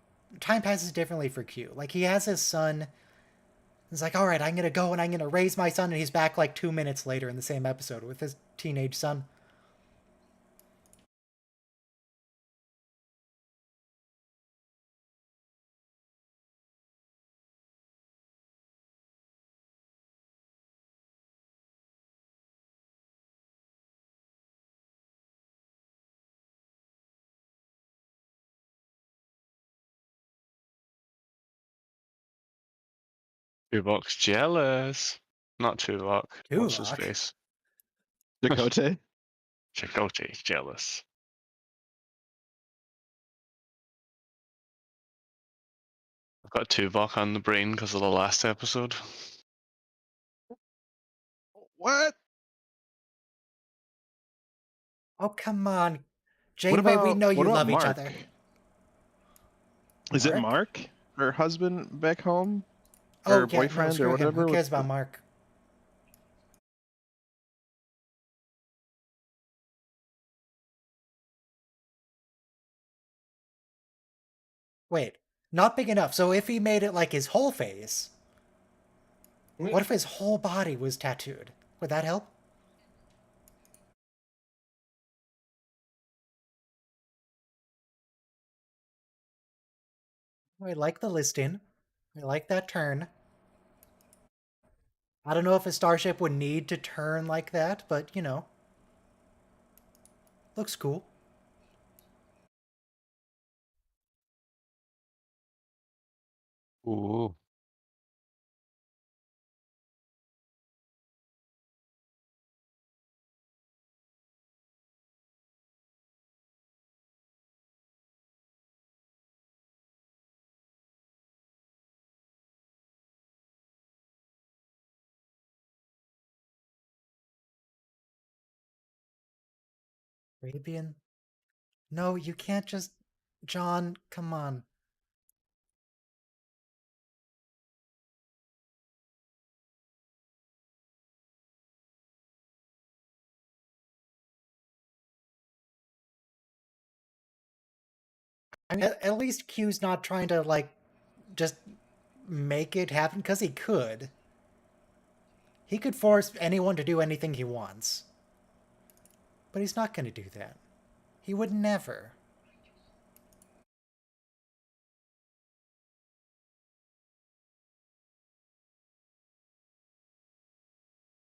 Time passes differently for Q. Like, he has his son. He's like, alright, I'm gonna go and I'm gonna raise my son, and he's back like 2 minutes later in the same episode with his teenage son. Tuvok's jealous. Not Tuvok. What's his Tuvok? face? Dakota? Chakotay's jealous. I've got Tuvok on the brain because of the last episode. What? Oh, come on. Janeway, we know what you about love each Mark? other. Is it Mark? Mark, her husband back home, Oh, or yeah, no, boyfriend, or screw him. Who whatever? cares about Mark? Wait, not big enough. So if he made it like his whole face, what if his whole body was tattooed? Would that help? I like the listing. I like that turn. I don't know if a starship would need to turn like that, but you know, looks cool. Ooh. Arabian? No, you can't just... John, come on. I mean, at least Q's not trying to, like, just make it happen, because he could. He could force anyone to do anything he wants. But he's not going to do that. He would never.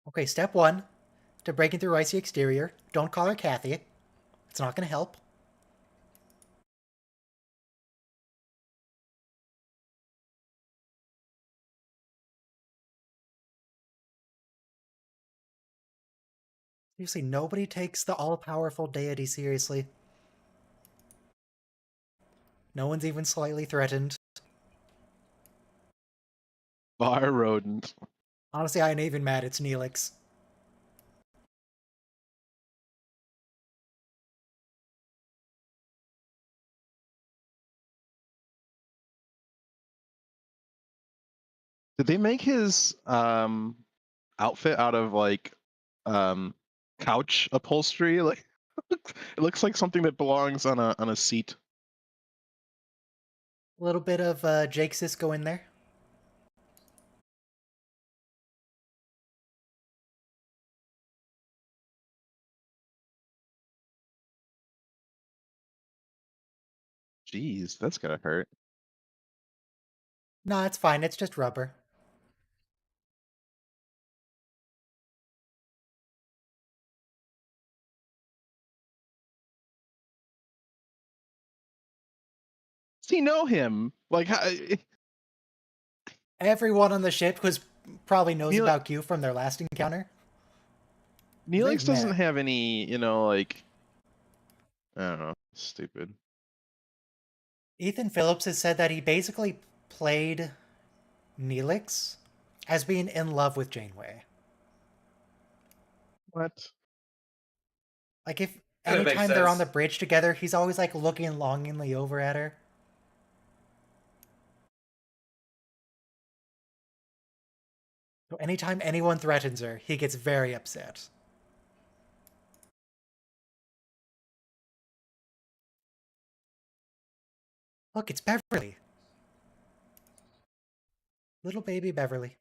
Okay, step one to breaking through icy exterior. Don't call her Kathy. It's not going to help. Seriously, nobody takes the all-powerful deity seriously. No one's even slightly threatened. Bar rodent. Honestly, I ain't even mad it's Neelix. Did they make his outfit out of like couch upholstery? Like it looks like something that belongs on a seat. A little bit of Jake Sisko in there. Jeez, that's gonna hurt. Nah, it's fine. It's just rubber. Does he know him? Like Everyone on the ship was probably knows Neelix, about Q from their last encounter. They've Neelix doesn't met. have any, like I don't know, stupid. Ethan Phillips has said that he basically played Neelix as being in love with Janeway. What? Like if Kind of makes anytime they're on the sense. bridge together, he's always like looking longingly over at her. So anytime anyone threatens her, he gets very upset. Look, it's Beverly. Little baby Beverly.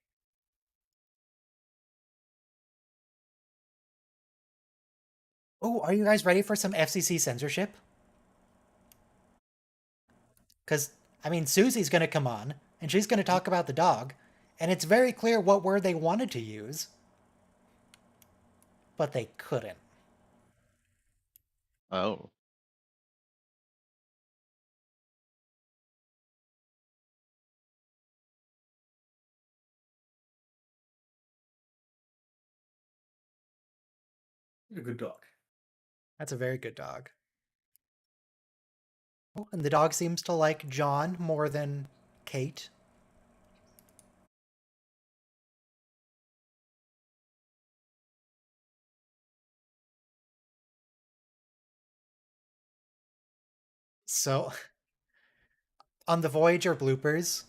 Oh, are you guys ready for some FCC censorship? Because, I mean, Susie's going to come on, and she's going to talk about the dog, and it's very clear what word they wanted to use, but they couldn't. Oh. A good dog. That's a very good dog. Oh, and the dog seems to like John more than Kate. So, on the Voyager bloopers,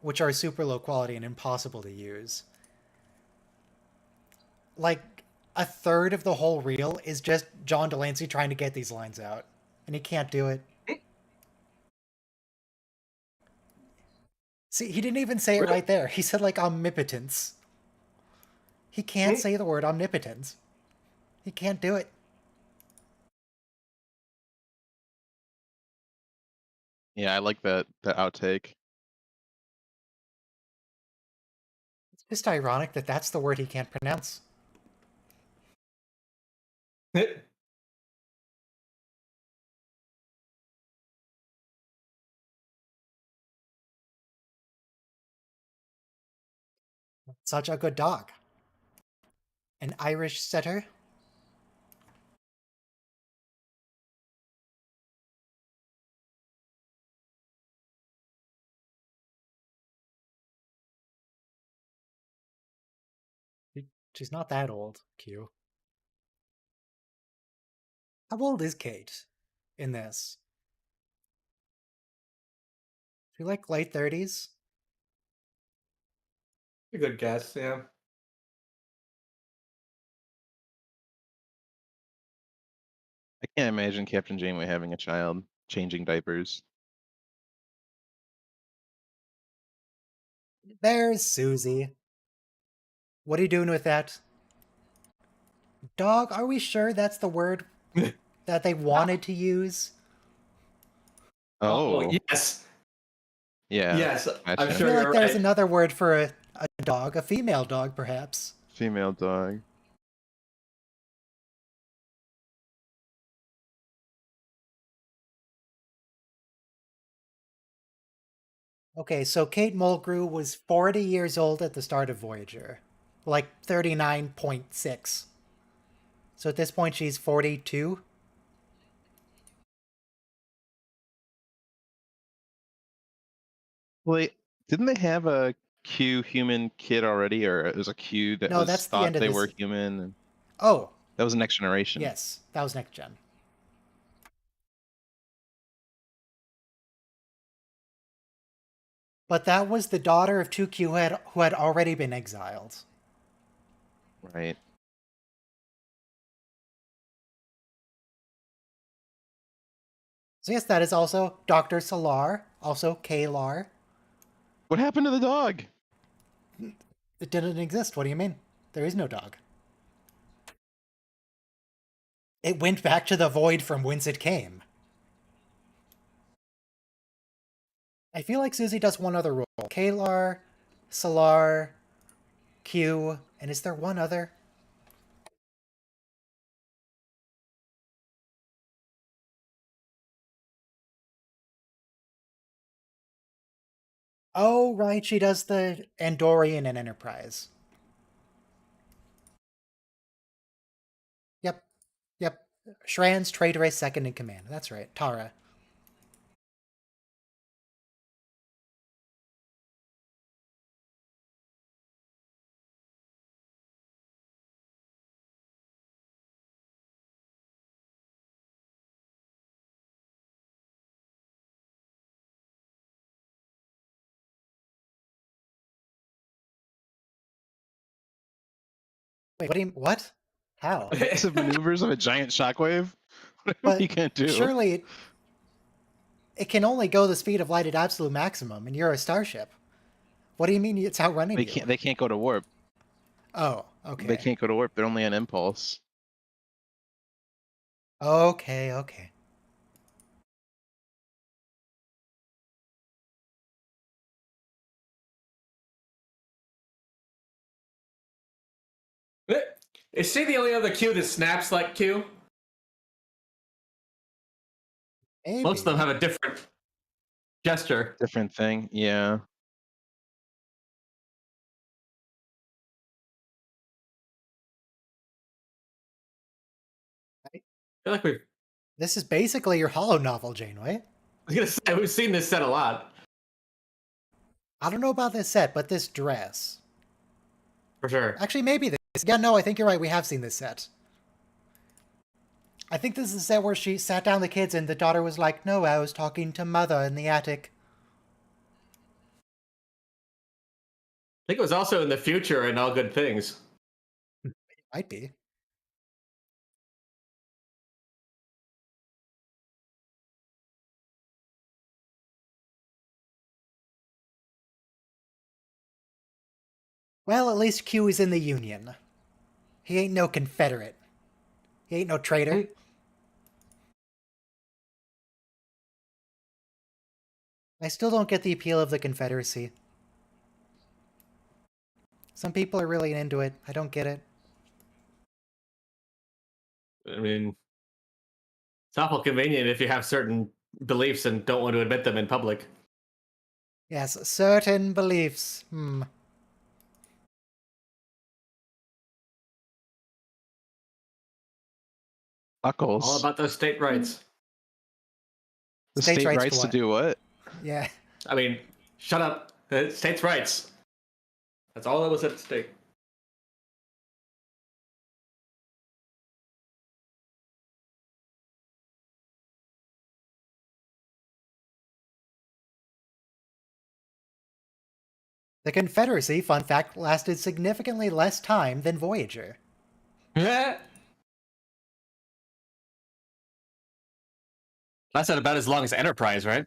which are super low quality and impossible to use, like a third of the whole reel is just John Delancey trying to get these lines out, and he can't do it. See, he didn't even say it right there. He said like omnipotence. He can't say the word omnipotence. He can't do it. Yeah, I like that outtake. It's just ironic that that's the word he can't pronounce. Such a good dog. An Irish setter. She's not that old, Q. How old is Kate in this? She like late 30s? A good guess, yeah. I can't imagine Captain Janeway having a child changing diapers. There's Susie. What are you doing with that? Dog, are we sure that's the word that they wanted to use? Oh, yes. yeah. Yes, I'm Gotcha. I sure feel you're like there's right. another word for a dog, a female dog, perhaps. Female dog. Okay, so Kate Mulgrew was 40 years old at the start of Voyager. Like 39.6. So at this point, she's 42. Wait, didn't they have a Q human kid already, or it was a Q that No, was that's the thought end of they this. were human? And Oh, that was Next Generation. yes, that was Next Gen. But that was the daughter of 2Q who had already been exiled. Right. So yes, that is also Dr. Solar, also Kalar. What happened to the dog? It didn't exist. What do you mean? There is no dog. It went back to the void from whence it came. I feel like Susie does one other role. Kalar, Solar, Q, and is there one other? Oh, right, she does the Andorian in Enterprise. Yep, yep. Shran's traitorous second in command. That's right, Tara. Wait, what do you... What? How? Massive maneuvers of a giant shockwave? What But you can't do? surely it can only go the speed of light at absolute maximum, and you're a starship. What do you mean it's outrunning They you? can't. They can't go to warp. Oh, okay. They can't go to warp. They're only an impulse. Okay, okay. Is she the only other Q that snaps like Q? Maybe. Most of them have a different gesture. Different thing. Yeah. I feel like This is basically your Hollow novel, Janeway. I was gonna say we've seen this set a lot. I don't know about this set, but this dress. For sure. Actually, maybe this. Yeah, no, I think you're right. We have seen this set. I think this is the set where she sat down the kids and the daughter was like, "No, I was talking to mother in the attic." I think it was also in the future and All Good Things. Might be. Well, at least Q is in the Union. He ain't no Confederate. He ain't no traitor. I still don't get the appeal of the Confederacy. Some people are really into it. I don't get it. I mean, it's awful convenient if you have certain beliefs and don't want to admit them in public. Yes, certain beliefs. Buckles. All about those state rights. The States' state rights rights to to what? do what? Yeah. I mean, shut up. States' rights. That's all that was at stake. The Confederacy, fun fact, lasted significantly less time than Voyager. Yeah. Lasted about as long as Enterprise, right?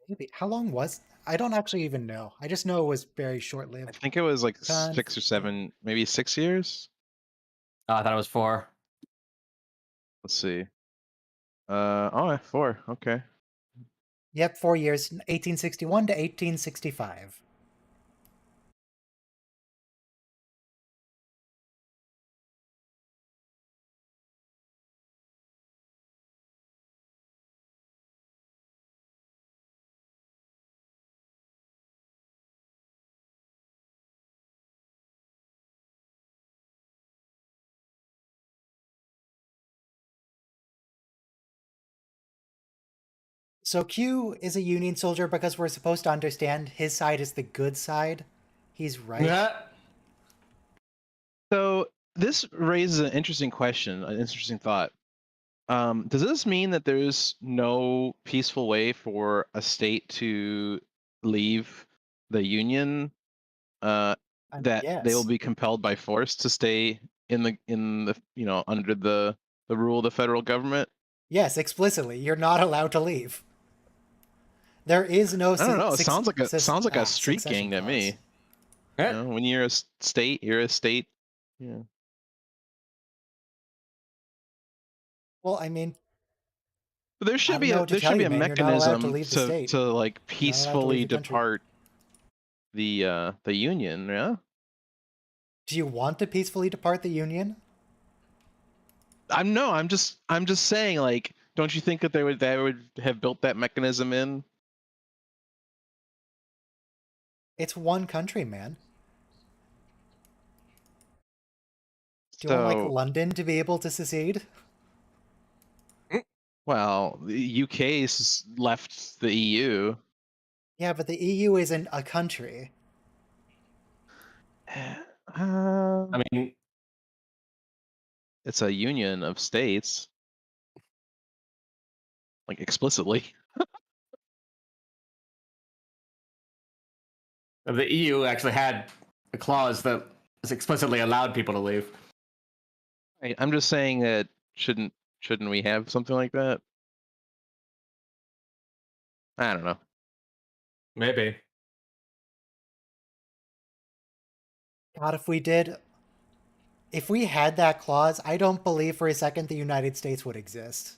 Maybe. How long was... I don't actually even know. I just know it was very I short-lived. think it was like Con- 6 or 7, maybe 6 years. Oh, I thought it was 4. Let's see. Oh, 4. Okay. Yep, 4 years, 1861 to 1865. So Q is a Union soldier because we're supposed to understand his side is the good side. He's right. Yeah. So this raises an interesting question, an interesting thought. Does this mean that there's no peaceful way for a state to leave the Union? That they will Yes. be compelled by force to stay in the under the rule of the federal government? Yes, explicitly. You're not allowed to leave. There is no... I don't know. It sounds like a street succession gang to clause. me. Yeah. You know, when you're a state, you're a state. Yeah. Well, I mean, But there I should don't be know a what to tell you, man. You're not allowed to mechanism leave the state. to like allowed to leave peacefully the country. depart the Union. Yeah. Do you want to peacefully depart the Union? I'm just saying, like, don't you think that they would have built that mechanism in? It's one country, man. Do you So, want, like, London to be able to secede? well, the UK's left the EU. Yeah, but the EU isn't a country. I mean, It's a union of states, like explicitly. the EU actually had a clause that explicitly allowed people to leave. I'm just saying that shouldn't we have something like that? I don't know. Maybe. God, if we did... If we had that clause, I don't believe for a second the United States would exist.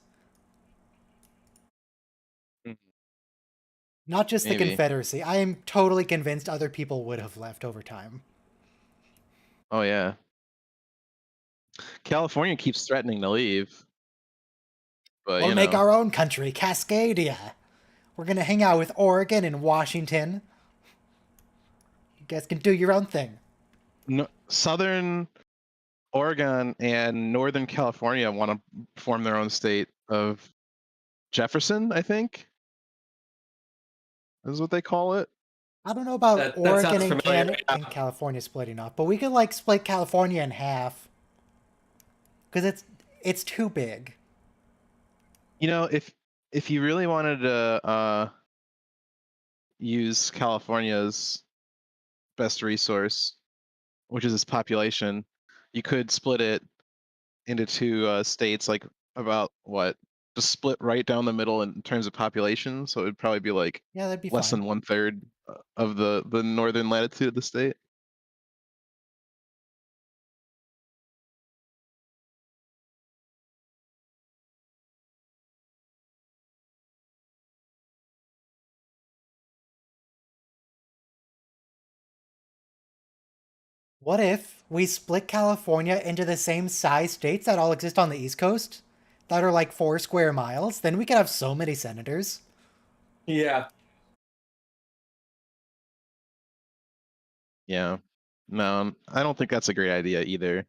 Not just Maybe. the Confederacy. I am totally convinced other people would have left over time. Oh yeah. California keeps threatening to leave. But We'll make our own country, Cascadia. We're gonna hang out with Oregon and Washington. You guys can do your own thing. No, Southern Oregon and Northern California want to form their own state of Jefferson, I think. Is what they call it. I don't know about That Oregon sounds and, familiar. and California splitting off, but we could, like, split California in half. because it's too big. You know, if you really wanted to use California's best resource, which is its population, you could split it into two states, like about what? Just split right down the middle in terms of population, so it'd probably be like Yeah, that'd be less fine. than 1/3 of the northern latitude of the state. What if we split California into the same size states that all exist on the East Coast? That are like 4 square miles? Then we could have so many senators. Yeah. Yeah. No, I don't think that's a great idea either.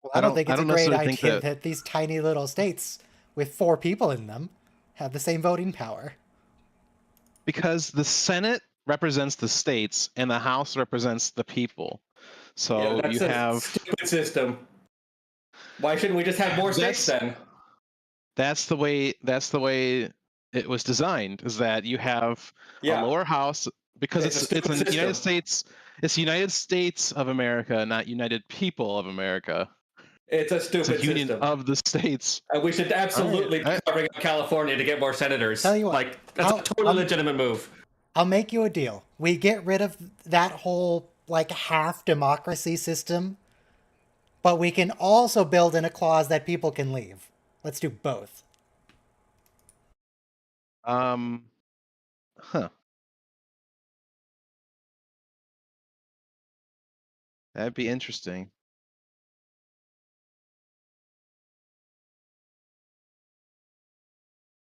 Well, I don't think I it's a don't great necessarily think idea that that these tiny little states with 4 people in them have the same voting power. because the Senate represents the states and the House represents the people. So That's you a have stupid system. Why shouldn't we just have more states then? that's the way it was designed, is that you have a Yeah. lower house, because It's a it's stupid the United system. States, it's United States of America, not United People of America. It's a It's a stupid union system. of the states. And we should absolutely All be right. covering up California to get more senators. Tell you what, Like, that's a totally legitimate move. I'll make you a deal. We get rid of that whole like half democracy system, but we can also build in a clause that people can leave. Let's do both. Huh. That'd be interesting.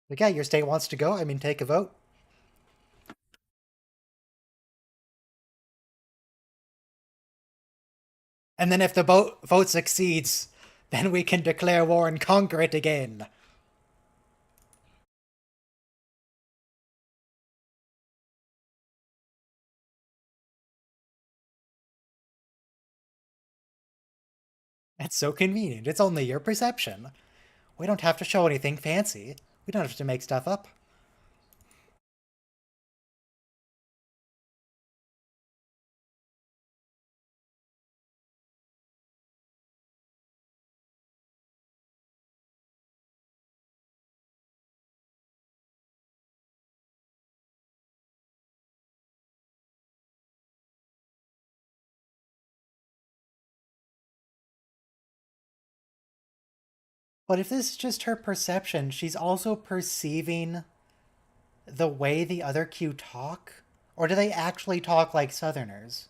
Like, yeah, your state wants to go. I mean, take a vote. And then if the vote succeeds, then we can declare war and conquer it again. It's so convenient. It's only your perception. We don't have to show anything fancy. We don't have to make stuff up. But if this is just her perception, she's also perceiving the way the other Q talk? Or do they actually talk like Southerners?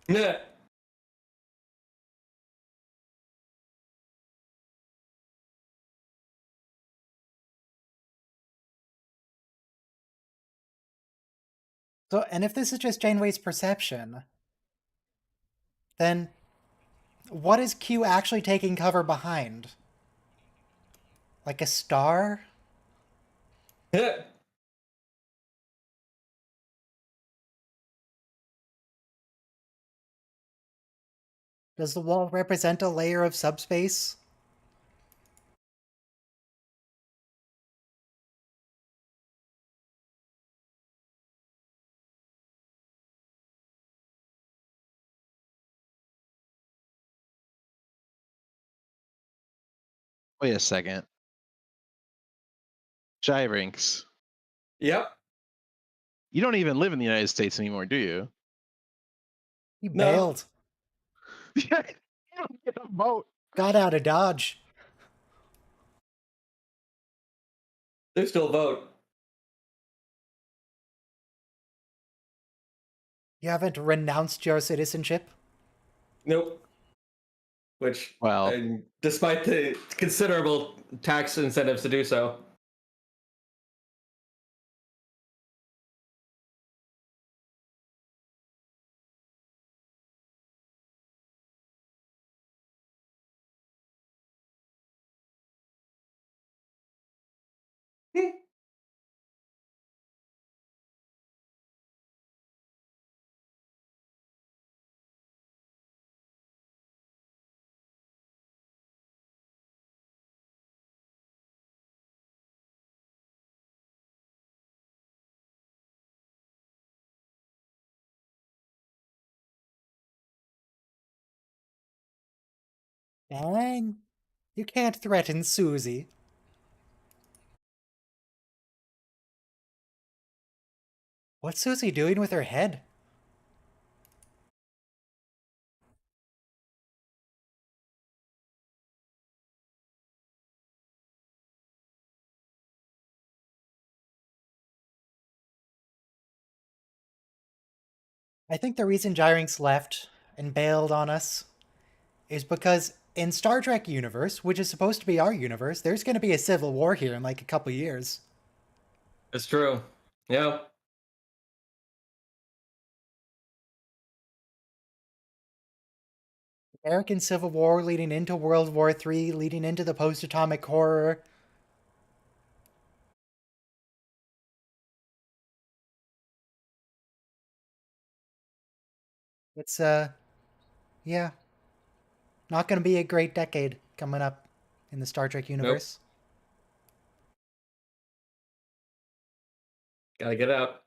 Yeah. So, and if this is just Janeway's perception, then what is Q actually taking cover behind? Like a star? Yeah. Does the wall represent a layer of subspace? Wait a second. Gyrinx. Yep. You don't even live in the United States anymore, do you? He No. bailed. Yeah, you don't get a vote. Got out of Dodge. They still vote. You haven't renounced your citizenship? Nope. Which, Well, despite the considerable tax incentives to do so. Dang. You can't threaten Susie. What's Susie doing with her head? I think the reason Gyrinx left and bailed on us is because in Star Trek universe, which is supposed to be our universe, there's going to be a civil war here in like a couple years. It's true. Yeah. American Civil War leading into World War III, leading into the post-atomic horror. It's yeah, not going to be a great decade coming up in the Star Trek universe. Gotta get out.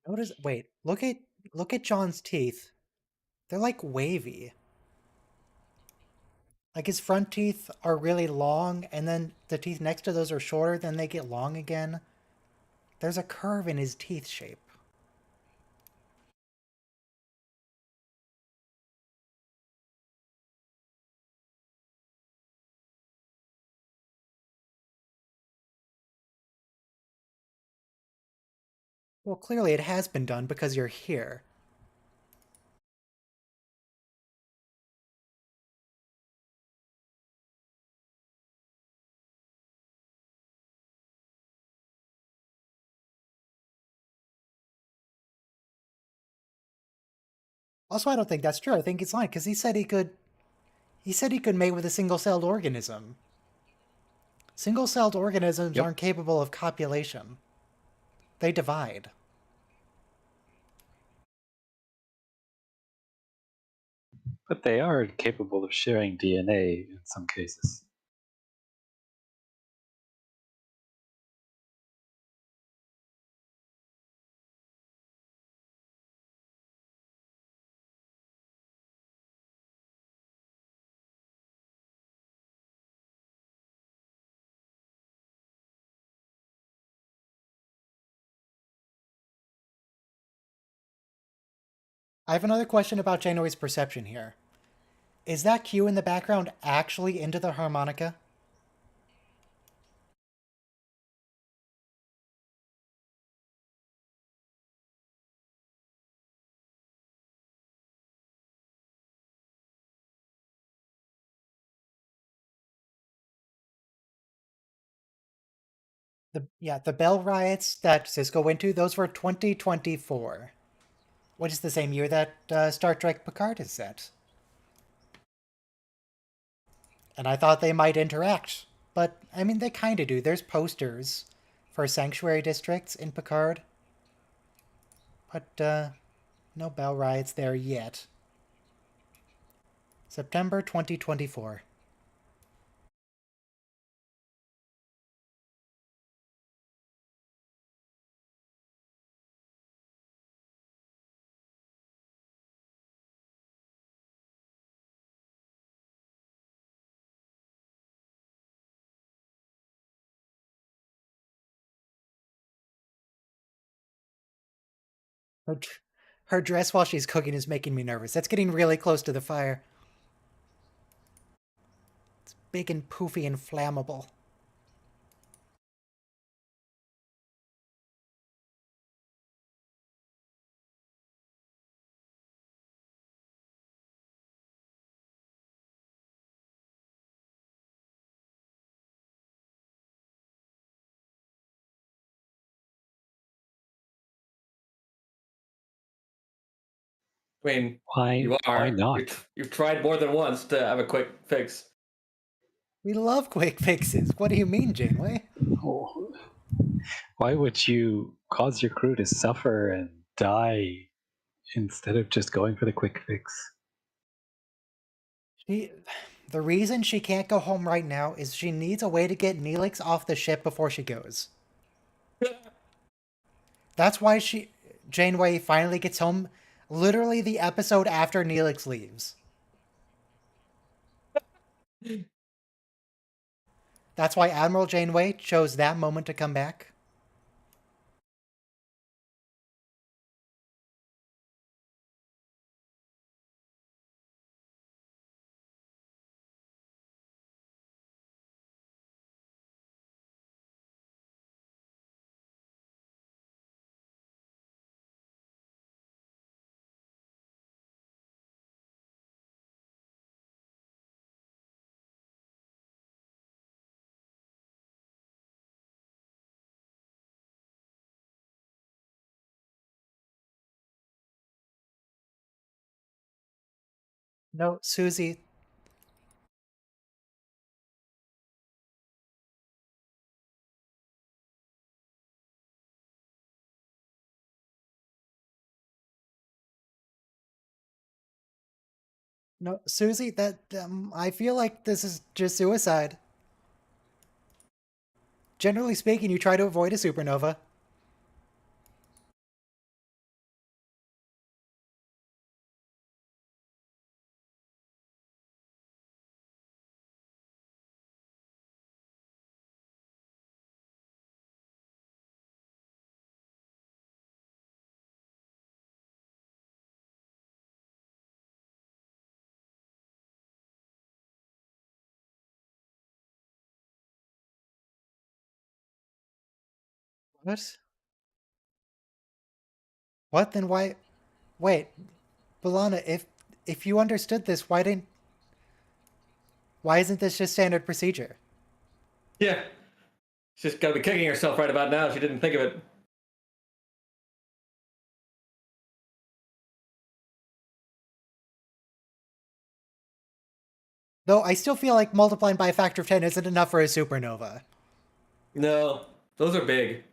Notice, wait, look at John's teeth. They're like wavy. Like his front teeth are really long, and then the teeth next to those are shorter, then they get long again. There's a curve in his teeth shape. Well, clearly it has been done because you're here. Also, I don't think that's true. I think it's lying because he said he could. He said he could mate with a single-celled organism. Single-celled organisms aren't capable of copulation. They divide. But they are capable of sharing DNA in some cases. I have another question about January's perception here. Is that Q in the background actually into the harmonica? The Bell riots that Cisco went to, those were 2024, which is the same year that Star Trek Picard is set. And I thought they might interact, but I mean they kind of do. There's posters for sanctuary districts in Picard, but no Bell riots there yet. September 2024. Her, her dress while she's cooking is making me nervous. That's getting really close to the fire. It's big and poofy and flammable. I mean, Why? you are. Why not? You've tried more than once to have a quick fix. We love quick fixes. What do you mean, Janeway? Oh, Why would you cause your crew to suffer and die instead of just going for the quick fix? The reason she can't go home right now is she needs a way to get Neelix off the ship before she goes. That's why Janeway finally gets home literally the episode after Neelix leaves. That's why Admiral Janeway chose that moment to come back. No, Susie. No, Susie, I feel like this is just suicide. Generally speaking, you try to avoid a supernova. What? What? Then why? Wait, Balana, if you understood this, why isn't this just standard procedure? Yeah. She's got to be kicking herself right about now. She didn't think of it. Though I still feel like multiplying by a factor of 10 isn't enough for a supernova. No, those are big.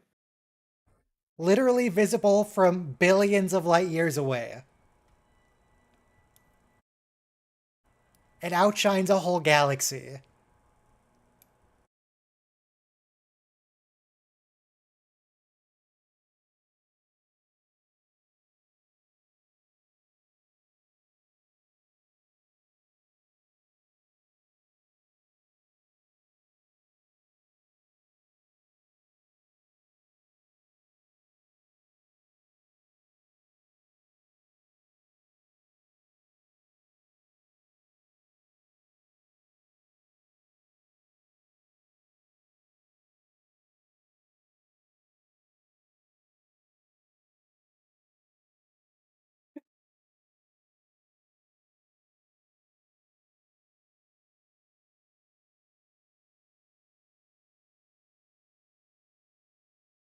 Literally visible from billions of light years away. It outshines a whole galaxy.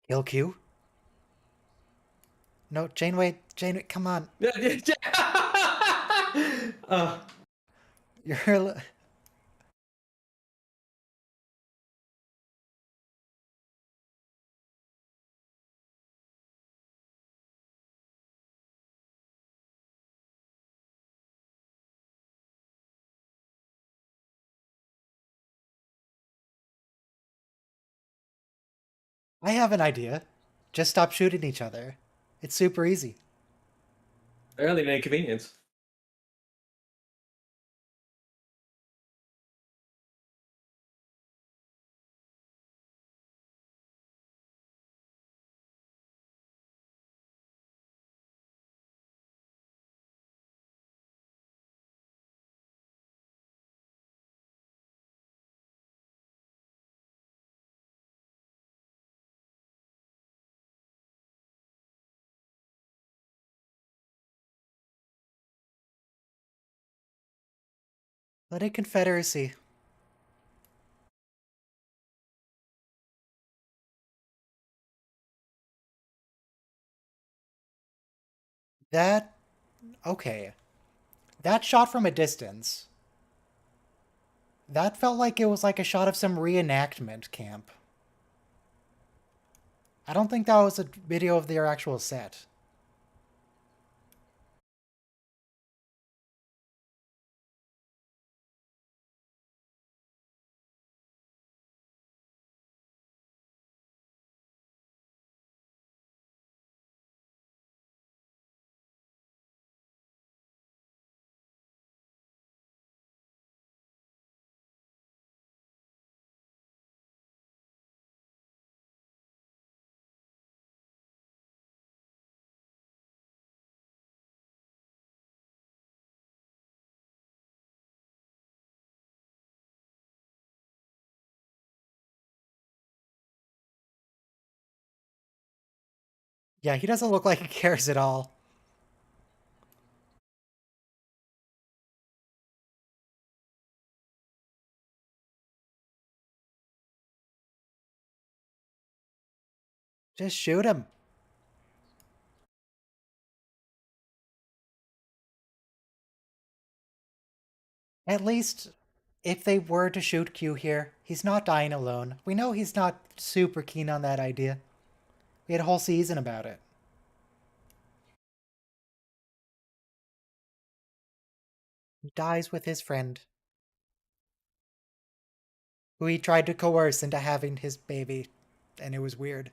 Kill Q? No, Janeway, come on. uh, You're... I have an idea. Just stop shooting each other. It's super easy. Barely an inconvenience. Let it Confederacy. That... Okay. That shot from a distance. That felt like it was like a shot of some reenactment camp. I don't think that was a video of their actual set. Yeah, he doesn't look like he cares at all. Just shoot him. At least, if they were to shoot Q here, he's not dying alone. We know he's not super keen on that idea. We had a whole season about it. He dies with his friend, who he tried to coerce into having his baby, and it was weird.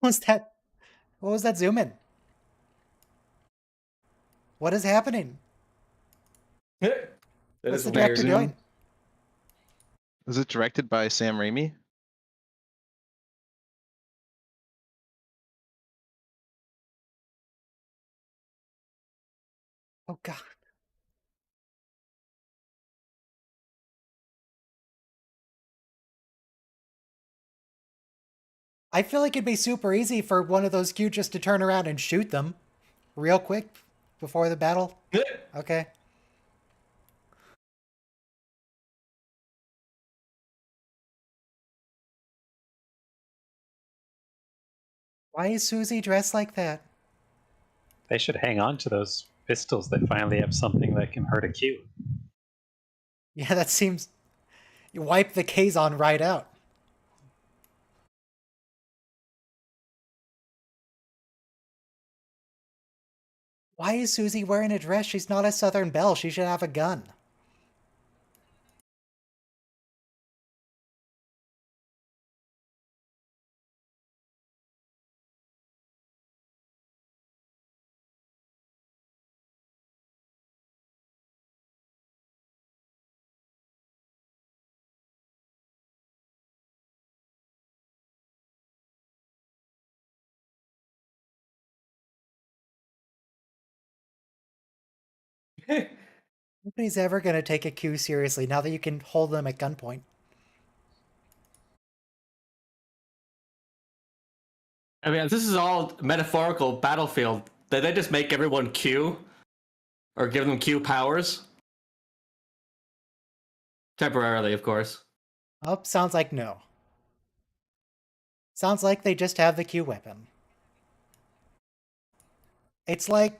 What was that? What was that zoom in? What is happening? That What's is the weird. director doing? Is it directed by Sam Raimi? Oh god. I feel like it'd be super easy for one of those Q just to turn around and shoot them real quick before the battle. Okay. Why is Susie dressed like that? They should hang on to those pistols. They finally have something that can hurt a Q. Yeah, that seems... You wipe the Kazon right out. Why is Susie wearing a dress? She's not a Southern Belle. She should have a gun. Nobody's ever going to take a Q seriously now that you can hold them at gunpoint. I mean, this is all metaphorical battlefield. Did they just make everyone Q? Or give them Q powers? Temporarily, of course. Oh, sounds like no. Sounds like they just have the Q weapon. It's like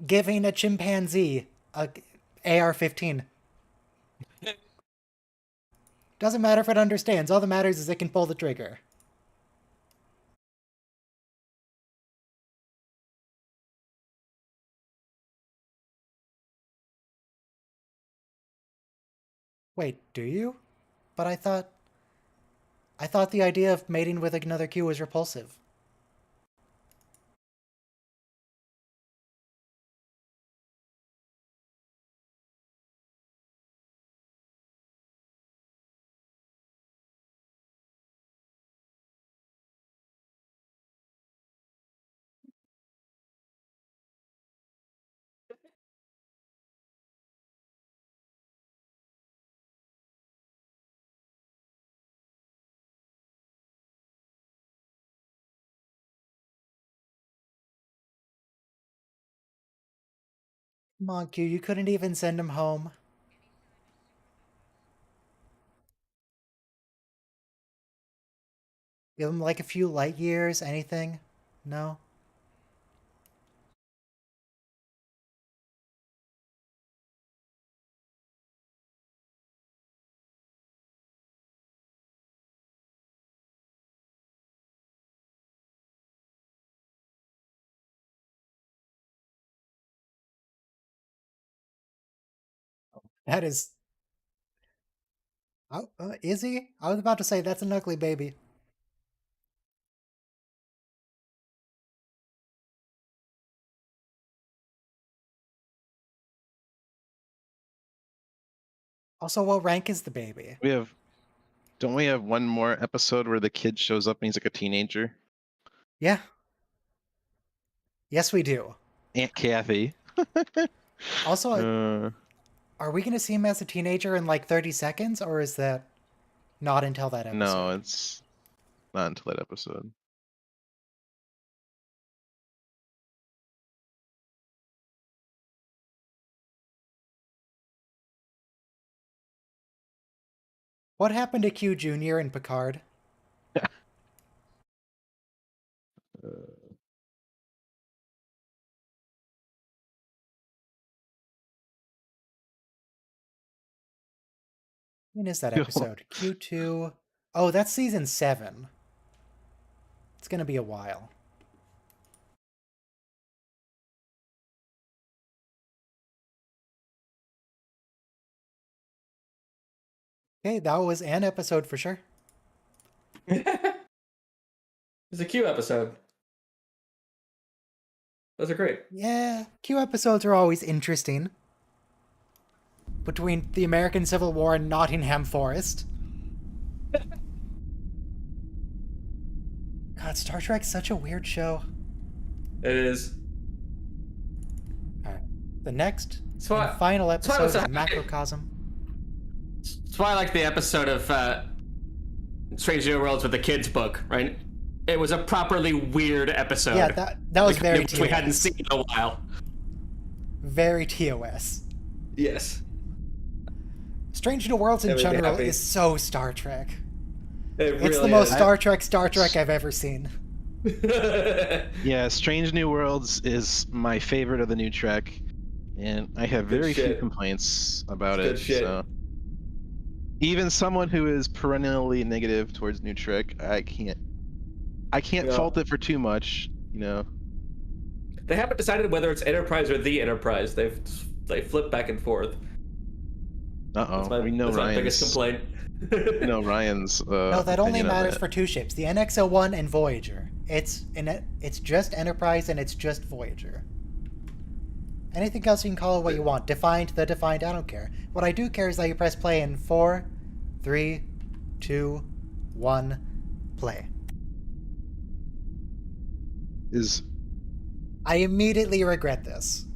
giving a chimpanzee a AR-15. Doesn't matter if it understands. All that matters is it can pull the trigger. Wait, do you? But I thought the idea of mating with another Q was repulsive. Come on, Q, you couldn't even send him home. Give him like a few light years, anything? No? That is... Oh, is he? I was about to say, that's an ugly baby. Also, what rank is the baby? Don't we have one more episode where the kid shows up and he's like a teenager? Yeah. Yes, we do. Aunt Kathy. Also, Uh, are we going to see him as a teenager in like 30 seconds, or is that not until that episode? no, it's not until that episode. What happened to Q Jr. and Picard? When is that episode? Q2. Oh, that's season 7. It's going to be a while. Okay, that was an episode for sure. It's a Q episode. Those are great. Yeah, Q episodes are always interesting. Between the American Civil War and Nottingham Forest. God, Star Trek's such a weird show. It is. Alright. The next why- and final that's why episode it's is a- Macrocosm. That's why I like the episode of Strange New Worlds with the kids book, right? It was a properly weird episode. Yeah, that was very which we hadn't TOS. seen in a while. Very TOS. Yes. Strange New Worlds in That made me general happy. is so Star Trek. It It's really the most is. Star Trek I've ever seen. Yeah, Strange New Worlds is my favorite of the new Trek, and I have Good very few shit. complaints about Good it. shit. So. Even someone who is perennially negative towards new Trek, I can't Yeah. fault it for too much. You know. They haven't decided whether it's Enterprise or the Enterprise. They flip back and forth. Uh oh. We know that's my Ryan's. biggest complaint. No, Ryan's. No, that only opinion on matters that. for 2 ships, the NX-01 and Voyager. It's just Enterprise and it's just Voyager. Anything else you can call it what you want. Defined, the defined, I don't care. What I do care is that you press play in 4, 3, 2, 1, play. Is I immediately regret this.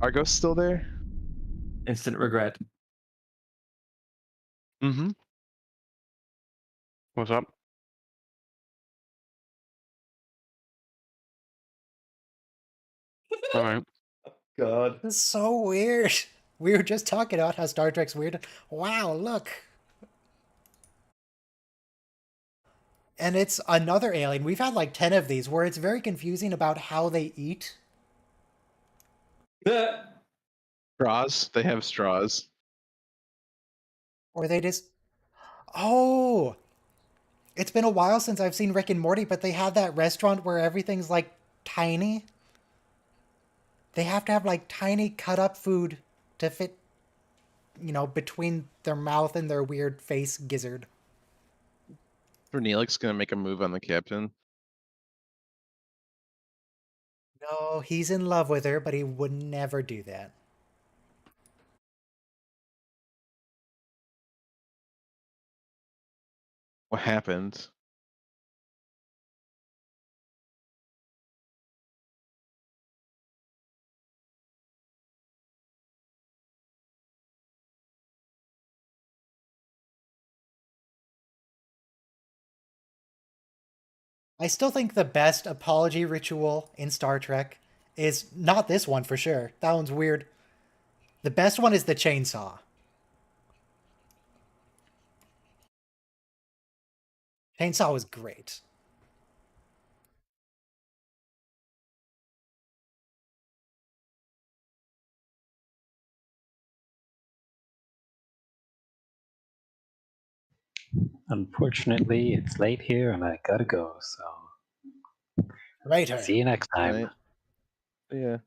Argos still there? Instant regret. Mm-hmm. What's up? All right. God. This is so weird. We were just talking about how Star Trek's weird. Wow, look. And it's another alien. We've had like 10 of these where it's very confusing about how they eat. Straws. They have straws. Or they just... Oh! It's been a while since I've seen Rick and Morty, but they have that restaurant where everything's like tiny. They have to have like tiny cut up food to fit, between their mouth and their weird face gizzard. Neelix gonna make a move on the captain. No, he's in love with her, but he would never do that. What happened? I still think the best apology ritual in Star Trek is not this one for sure. That one's weird. The best one is the chainsaw. Chainsaw was great. Unfortunately, it's late here and I gotta go, so Right. see you next time. Right. Yeah.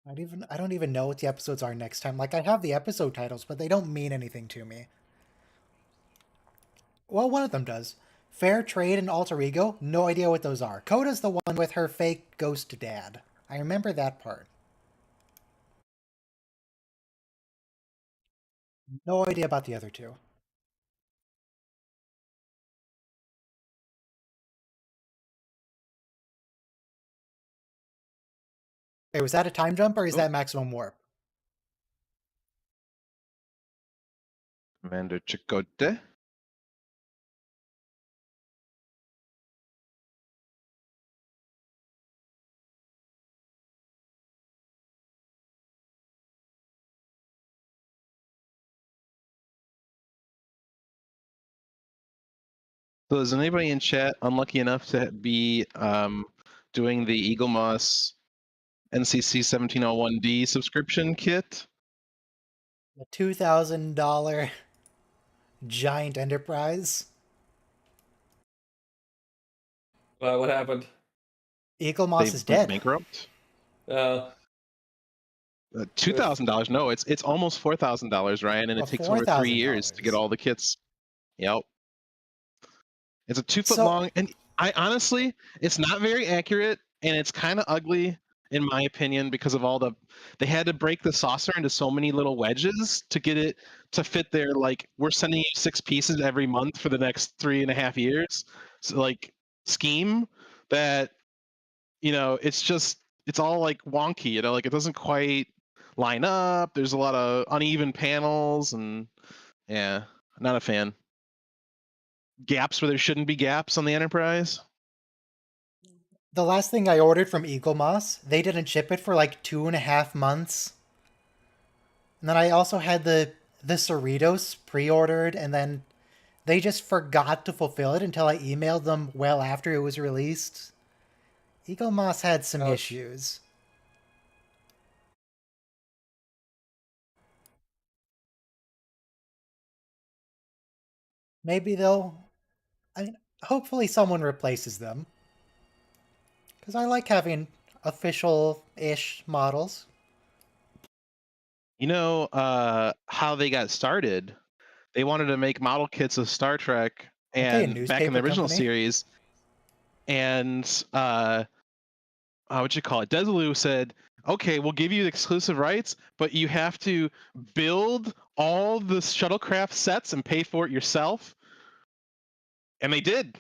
I don't even know what the episodes are next time. Like I have the episode titles, but they don't mean anything to me. Well, one of them does. Fair Trade and Alter Ego, no idea what those are. Coda's the one with her fake ghost dad. I remember that part. No idea about the other two. Wait, was that a time jump or is that maximum warp? Commander Chakotay. So is anybody in chat unlucky enough to be doing the Eagle Moss NCC 1701D subscription kit? The $2,000 giant enterprise. What happened? Eagle Moss They is went dead. bankrupt. Uh, $2,000? No, it's almost $4,000, Ryan, and Well, it takes over 3 years to get $4,000. all the kits. Yep. It's a 2 foot So- long, and I honestly, it's not very accurate, and it's kind of ugly in my opinion because of all they had to break the saucer into so many little wedges to get it to fit their, like, we're sending you 6 pieces every month for the next 3.5 years, so like scheme that, it's all like wonky, like it doesn't quite line up. There's a lot of uneven panels, and yeah, not a fan. Gaps where there shouldn't be gaps on the Enterprise. The last thing I ordered from Eagle Moss, they didn't ship it for like 2.5 months. And then I also had the Cerritos pre-ordered, and then they just forgot to fulfill it until I emailed them well after it was released. Eagle Moss had some Ouch. issues. Maybe hopefully someone replaces them. Because I like having official-ish models. You know how they got started? They wanted to make model kits of Star Trek, Aren't they a and back in the newspaper original company? series, and what you call it? Desilu said, "Okay, we'll give you the exclusive rights, but you have to build all the shuttlecraft sets and pay for it yourself." And they did.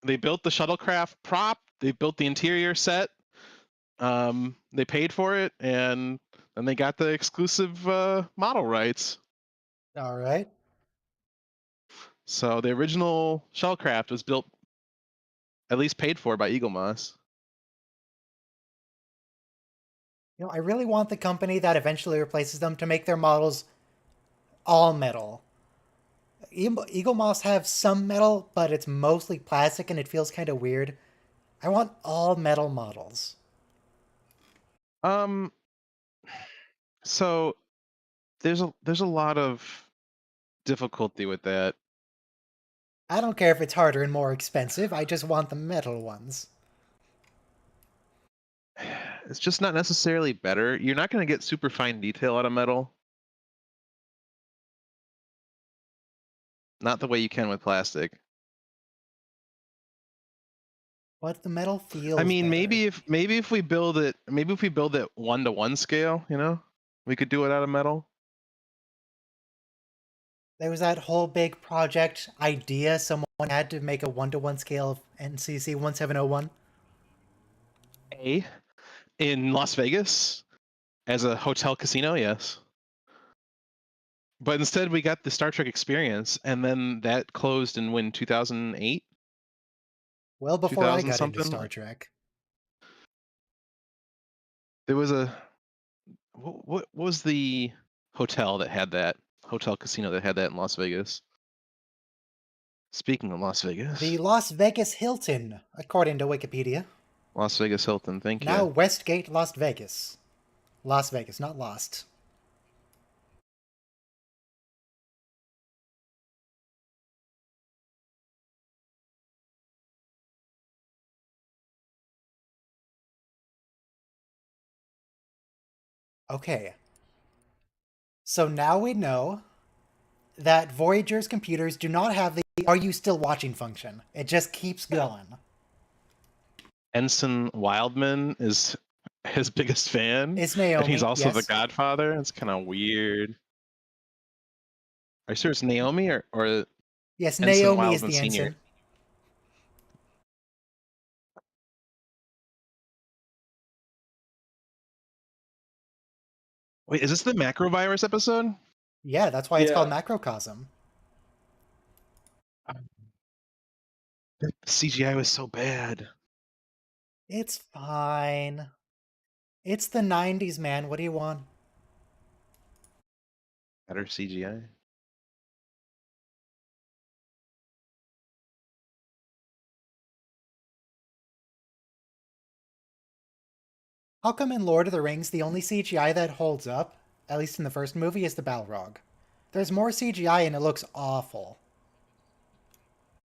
They built the shuttlecraft prop. They built the interior set. They paid for it, and then they got the exclusive model rights. All right. So the original shuttlecraft was built, at least paid for, by Eagle Moss. I really want the company that eventually replaces them to make their models all metal. Eagle Moss have some metal, but it's mostly plastic and it feels kind of weird. I want all metal models. So there's a lot of difficulty with that. I don't care if it's harder and more expensive, I just want the metal ones. It's just not necessarily better. You're not going to get super fine detail out of metal. Not the way you can with plastic. But the metal feels I mean, better. maybe if we build it 1-to-1 scale, we could do it out of metal. There was that whole big project idea someone had to make a 1-to-1 scale of NCC 1701. In Las Vegas as a hotel casino, yes. But instead, we got the Star Trek Experience, and then that closed in 2008. Well, before I 2000 got into something? Star Trek. There was a what was the hotel that had that hotel casino that had that in Las Vegas? Speaking of Las Vegas, The Las Vegas Hilton, according to Wikipedia. Las Vegas Hilton. Thank Now you. Westgate, Las Vegas. Las Vegas, not Lost. Okay. So now we know that Voyager's computers do not have the "Are you still watching" function. It just keeps going. Ensign Wildman is his biggest fan, It's and Naomi, he's also the yes. Godfather. It's kind of weird. Are you sure it's Naomi or Yes, Ensign Naomi is Wildman the Sr.? ensign. Wait, is this the macrovirus episode? Yeah, that's why it's called Yeah. Macrocosm. The CGI was so bad. It's fine. It's the 90s, man. What do you want? Better CGI. How come in Lord of the Rings the only CGI that holds up, at least in the first movie, is the Balrog? There's more CGI and it looks awful.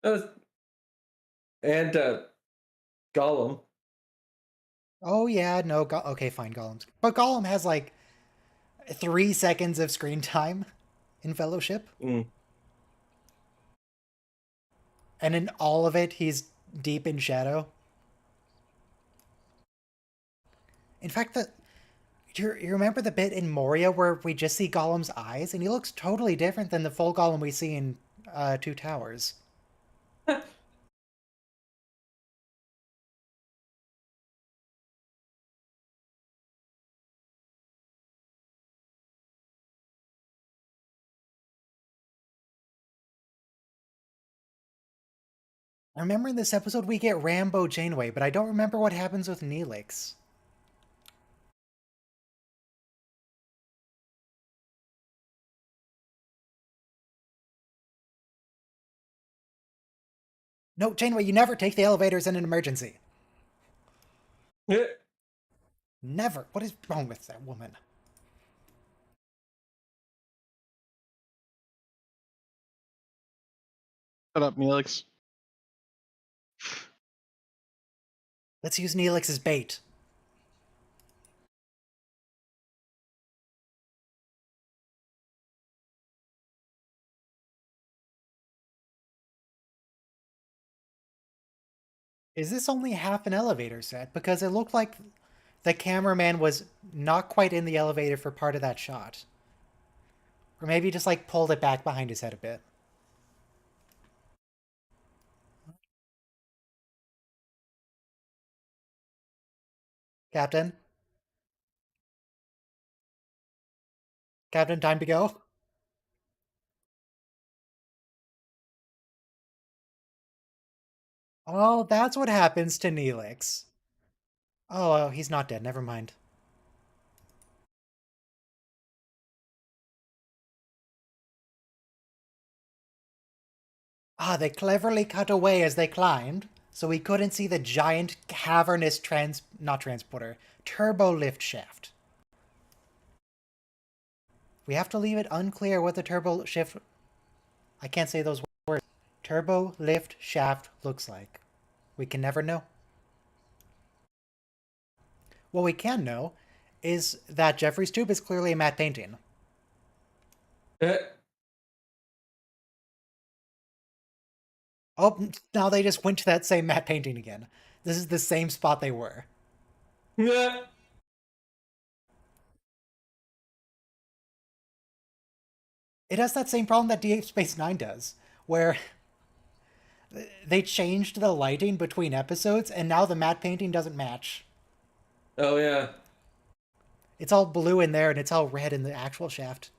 And Gollum. Oh yeah, no, okay, fine, Gollum. But Gollum has like 3 seconds of screen time in Fellowship. Mm. And in all of it, he's deep in shadow. In fact, you remember the bit in Moria where we just see Gollum's eyes? And he looks totally different than the full Gollum we see in Two Towers. I remember in this episode we get Rambo Janeway, but I don't remember what happens with Neelix. No, Janeway, you never take the elevators in an emergency. Yeah. Never. What is wrong with that woman? Shut up, Neelix. Let's use Neelix as bait. Is this only half an elevator set? Because it looked like the cameraman was not quite in the elevator for part of that shot. Or maybe just like pulled it back behind his head a bit. Captain? Captain, time to go? Oh, that's what happens to Neelix. Oh, he's not dead. Never mind. Ah, they cleverly cut away as they climbed, so we couldn't see the giant cavernous turbo lift shaft. We have to leave it unclear what the turbo shift... I can't say those words. Turbo lift shaft looks like. We can never know. What we can know is that Jeffrey's tube is clearly a matte painting. Oh, now they just went to that same matte painting again. This is the same spot they were. Yeah. It has that same problem that Deep Space Nine does, where they changed the lighting between episodes, and now the matte painting doesn't match. Oh yeah. It's all blue in there, and it's all red in the actual shaft.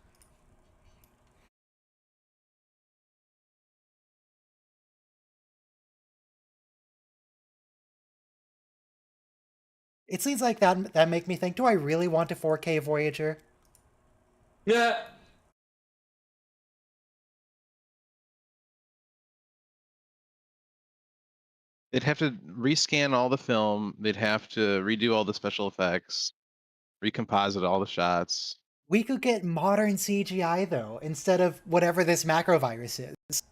It's scenes like that make me think, do I really want a 4K Voyager? Yeah. They'd have to rescan all the film. They'd have to redo all the special effects, recomposite all the shots. We could get modern CGI, though, instead of whatever this macrovirus is.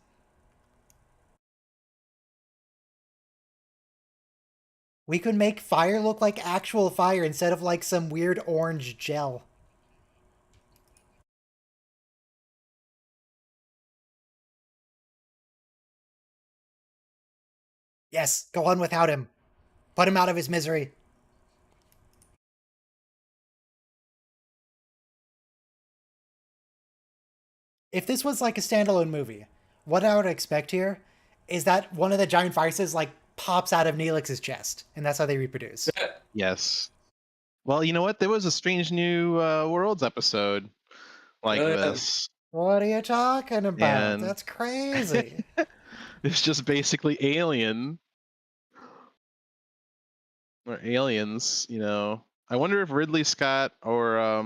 We could make fire look like actual fire instead of like some weird orange gel. Yes, go on without him. Put him out of his misery. If this was like a standalone movie, what I would expect here is that one of the giant viruses like pops out of Neelix's chest, and that's how they reproduce. Yes. Well, you know what? There was a Strange New Worlds episode like this. What are you talking about? And- That's crazy. It's just basically Alien. Or aliens, you know. I wonder if Ridley Scott or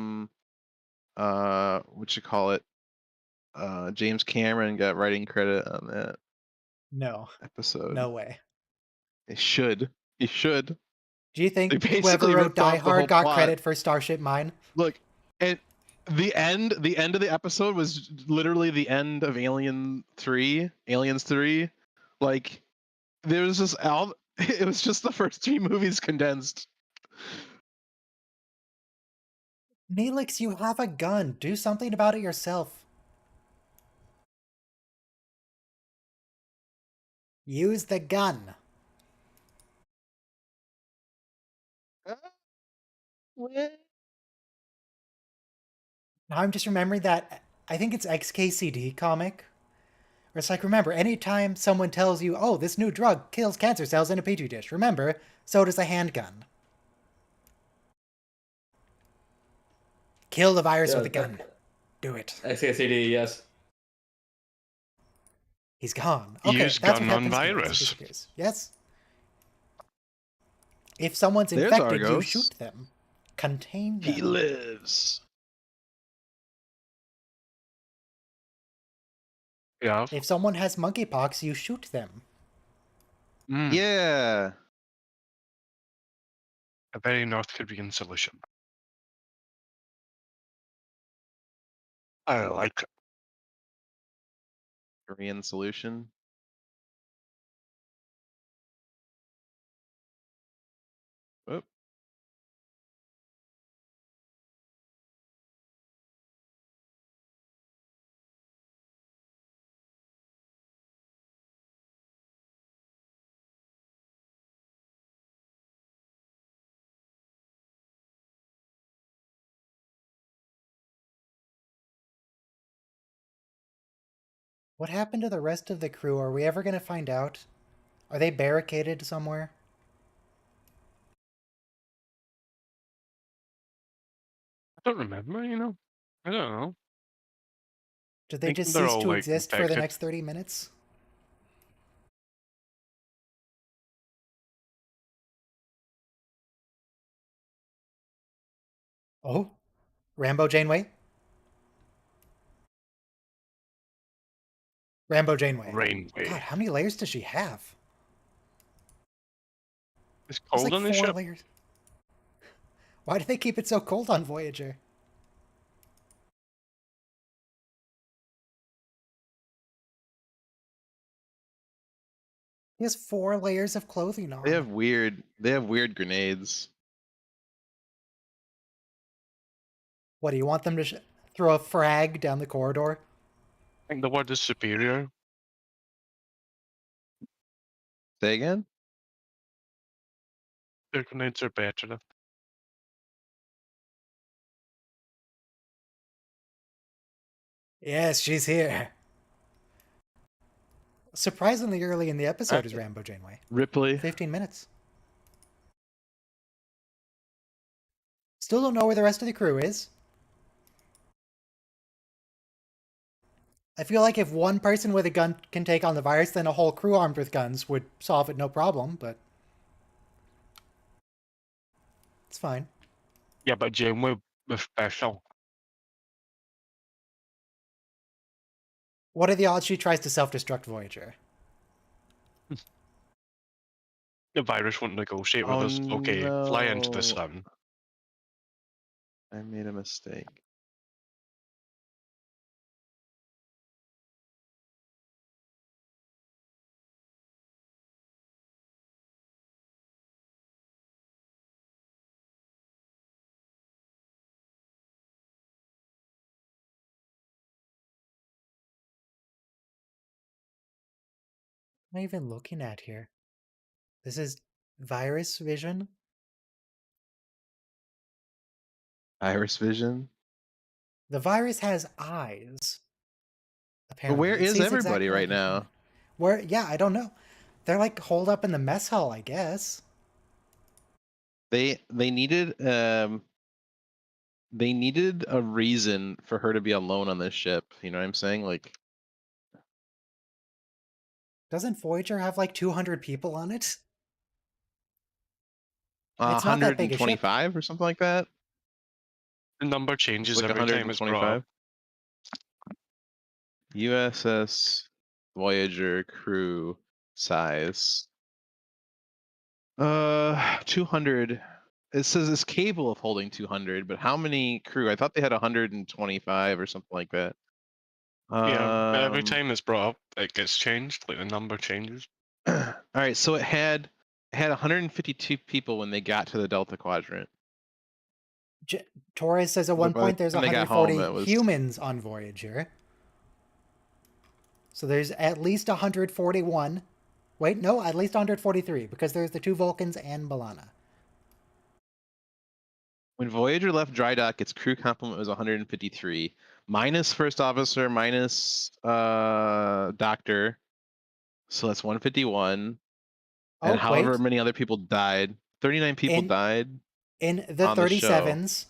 what you call it? James Cameron got writing credit on that No, episode. no way. He should. He should. Do you think They whoever basically wrote ripped off Die the whole Hard got plot. credit for Starship Mine? Look, and the end of the episode was literally the end of Aliens 3. Like there was just it was just the first 3 movies condensed. Neelix, you have a gun. Do something about it yourself. Use the gun. Now I'm just remembering that, I think it's XKCD comic. Where it's like, remember, anytime someone tells you, oh, this new drug kills cancer cells in a petri dish, remember, so does a handgun. Kill the virus with a gun. Do it. XKCD, yes. He's gone. Okay, Use that's gun what on happens to him. virus. He disappears. Yes. If someone's There's infected, you Argos. shoot them. Contain them. He lives. Yeah. If someone has monkeypox, you shoot them. Mm, Yeah. a very North Korean solution. I like it. Korean solution. Oh. What happened to the rest of the crew? Are we ever going to find out? Are they barricaded somewhere? I don't remember, you know. I don't know. Did they think just they're cease all, to like, exist for the infected. next 30 minutes? Oh? Rambo Janeway? Rambo Janeway. Rainway. God, how many layers does she have? It's It's cold like on the 4 ship. layers. Why do they keep it so cold on Voyager? He has 4 layers of clothing on. They have weird grenades. What, do you want them to throw a frag down the corridor? I think the word is superior. Say again? Their grenades are better. Yes, she's here. Surprisingly early in the episode is Rambo Janeway. Ripley. 15 minutes. Still don't know where the rest of the crew is. I feel like if one person with a gun can take on the virus, then a whole crew armed with guns would solve it no problem, but... It's fine. Yeah, but Janeway was special. What are the odds she tries to self-destruct Voyager? The virus won't negotiate with us. Okay, fly into the sun. I made a mistake. What am I even looking at here? This is virus vision? Iris vision. The virus has eyes. But Apparently. where It is sees everybody exactly right like a now? human. Where? Yeah, I don't know. They're like holed up in the mess hall, I guess. They needed a reason for her to be alone on this ship. You know what I'm saying? Like, Doesn't Voyager have like 200 people on it? It's not that big a ship. 125 or something like that. The number It's changes like every time it's brought up. 125. USS Voyager crew size. 200. It says it's capable of holding 200, but how many crew? I thought they had 125 or something like that. Yeah, every time it's brought up, it gets changed. Like the number changes. All right, so it had 152 people when they got to the Delta Quadrant. Torres says at But one by the point there's time they got home, 140 it was- humans on Voyager. So there's at least 141. Wait, no, at least 143, because there's the 2 Vulcans and B'Elanna. When Voyager left dry dock, its crew complement was 153, minus first officer, minus doctor. So that's 151. And however wait. many other people died, 39 people died. In the on the show. 37s,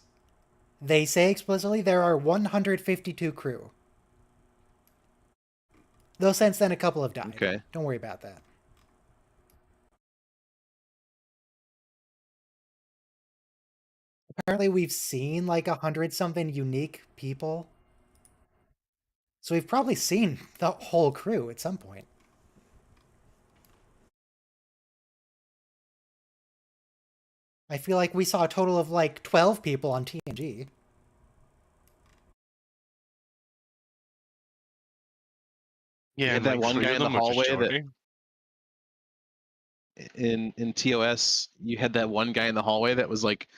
they say explicitly there are 152 crew. Though since then a couple have died. Okay. Don't worry about that. Apparently we've seen like 100-something unique people. So we've probably seen the whole crew at some point. I feel like we saw a total of like 12 people on TNG. Yeah, that one guy in the hallway that in TOS, you had that one guy in the hallway that was like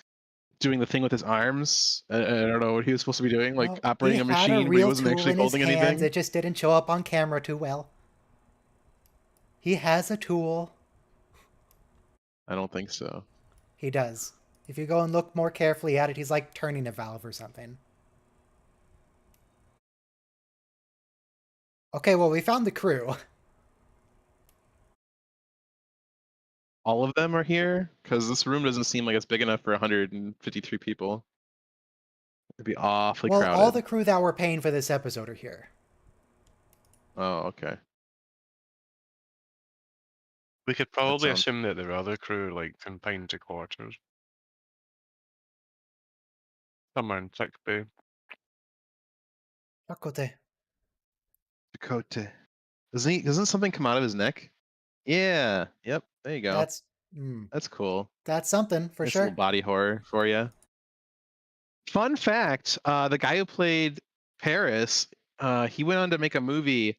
doing the thing with his arms. I don't know what he was supposed to be doing, like operating a machine, but he wasn't actually holding anything. It just didn't show up on camera too well. He has a tool. I don't think so. He does. If you go and look more carefully at it, he's like turning a valve or something. Okay, well, we found the crew. All of them are here? Because this room doesn't seem like it's big enough for 153 people. It'd be awfully crowded. All the crew that we're paying for this episode are here. Oh, okay. We could probably assume that there are other crew like confined to quarters. Somewhere in Sick Bay. Dakota. Doesn't something come out of his neck? Yeah. Yep. There you go. That's cool. That's something for Nice sure. little body horror for you. Fun fact: the guy who played Paris, he went on to make a TV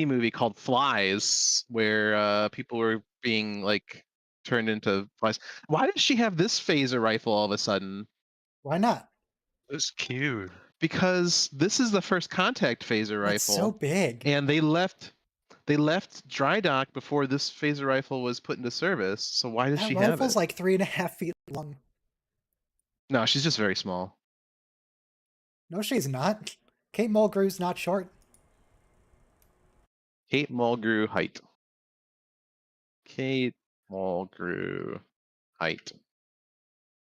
movie called Flies, where people were being like turned into flies. Why does she have this phaser rifle all of a sudden? Why not? It's cute. Because this is the first contact phaser rifle. It's so big. And they left dry dock before this phaser rifle was put into service. So why does she have it? That rifle's like 3.5 feet long. No, she's just very small. No, she's not. Kate Mulgrew's not short. Kate Mulgrew height. Kate Mulgrew height.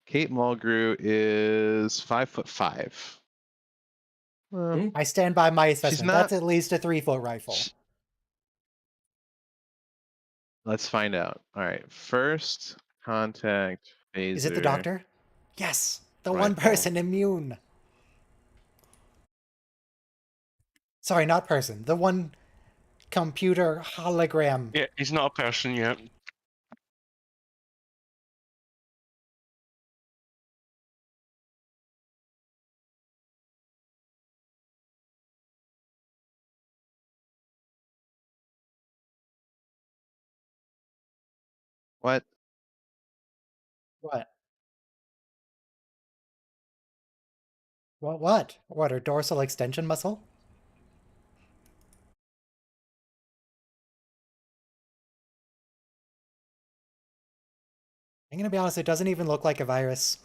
Kate Mulgrew is 5'5". I stand by my assessment. not- That's at least a 3-foot rifle. Let's find out. All right, first contact Is it the Phaser. doctor? Yes! The one Rifle. person immune! Sorry, not person. The one computer hologram. Yeah, he's not a person yet. What? What? What? What, her dorsal extension muscle? I'm gonna be honest, it doesn't even look like a virus.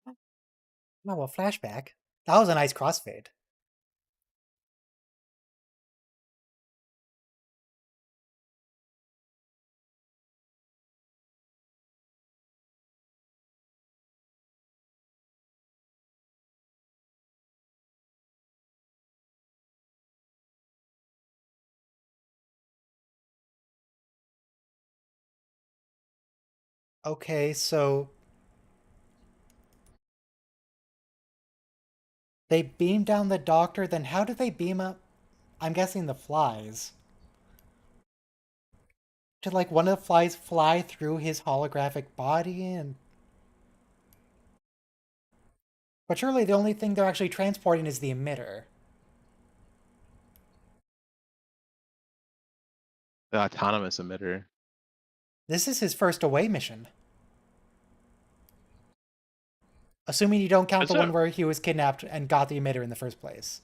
Oh, well, flashback. That was a nice crossfade. Okay, so they beam down the doctor, then how do they beam up? I'm guessing the flies. Did like one of the flies fly through his holographic body and but surely the only thing they're actually transporting is the emitter. The autonomous emitter. This is his first away mission. Assuming you don't count Is the one it? where he was kidnapped and got the emitter in the first place.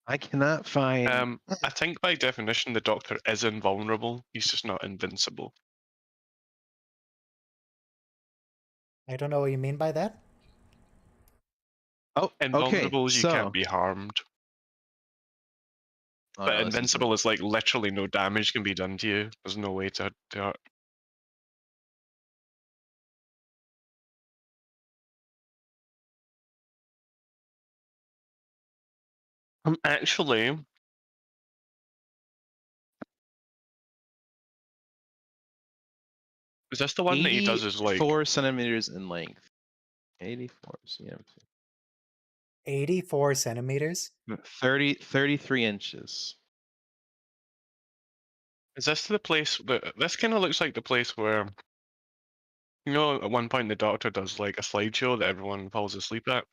I cannot find. I think by definition the Doctor is invulnerable. He's just not invincible. I don't know what you mean by that. Oh, okay. Invulnerable is you So, can't be harmed. oh, But no, this is- invincible is like literally no damage can be done to you. There's no way to actually, is this the one that he does is like 84 centimeters in length. 84 cm. 84 centimeters? 33 inches. is this the place that this kind of looks like the place where you know at one point the Doctor does like a slideshow that everyone falls asleep at?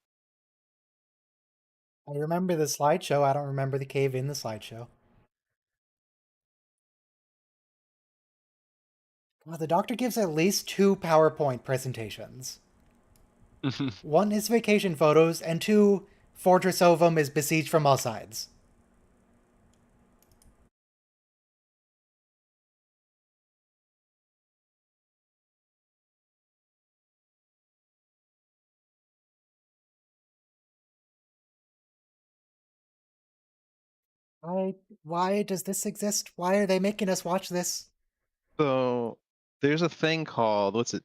I remember the slideshow, I don't remember the cave in the slideshow. Well, the doctor gives at least 2 PowerPoint presentations. One is vacation photos, and 2, Fortress Ovum is besieged from all sides. Why does this exist? Why are they making us watch this? So there's a thing called what's it?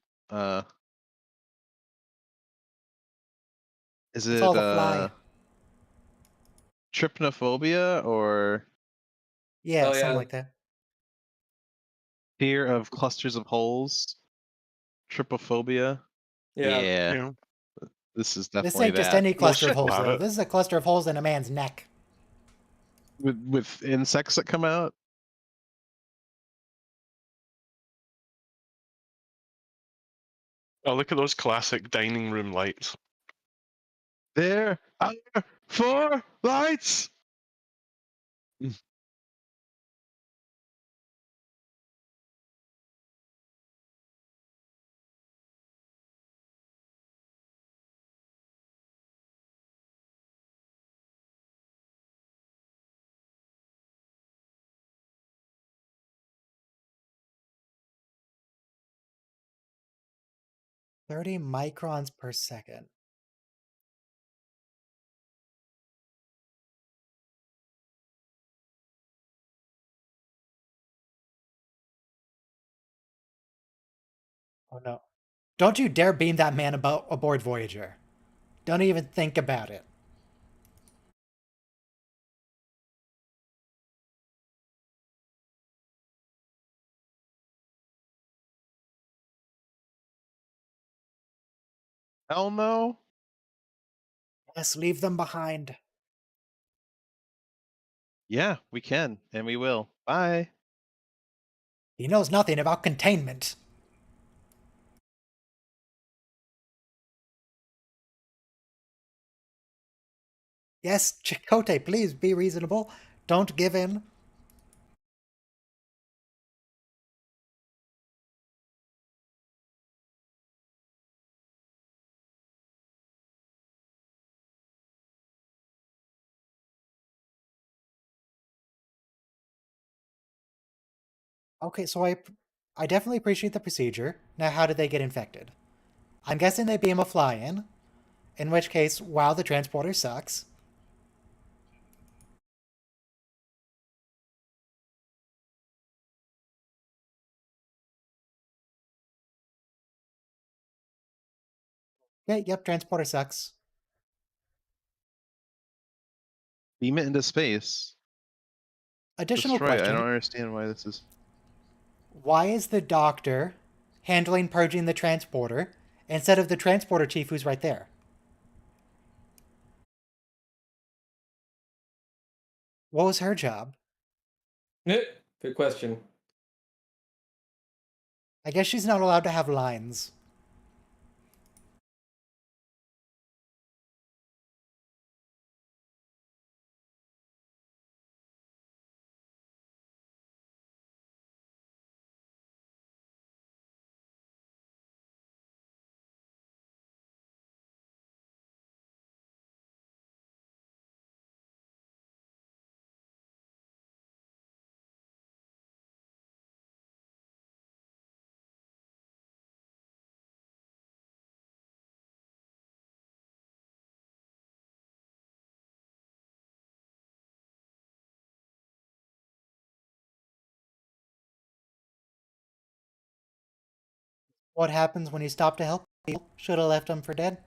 Is It's it all the fly. trypnophobia or Yeah, Oh, something yeah. like that. fear of clusters of holes? Trypophobia? Yeah. Yeah. You know, This is This definitely ain't just that. any cluster of people holes, have though. it. This is a cluster of holes in a man's neck. With insects that come out. oh look at those classic dining room lights. There are 4 lights. "30 microns per second." Oh no. Don't you dare beam that man aboard Voyager. Don't even think about it. Hell no. Yes, leave them behind. Yeah, we can, and we will. Bye. He knows nothing about containment. Yes, Chakotay, please be reasonable. Don't give in. Okay, so I definitely appreciate the procedure. Now, how did they get infected? I'm guessing they beam a fly in which case, wow, the transporter sucks. Yeah, yep, transporter sucks. Beam it into space. Additional Destroy it. I question. don't understand why this is. Why is the doctor handling purging the transporter instead of the transporter chief who's right there? What was her job? Yeah, good question. I guess she's not allowed to have lines. What happens when you stop to help people? Should have left them for dead.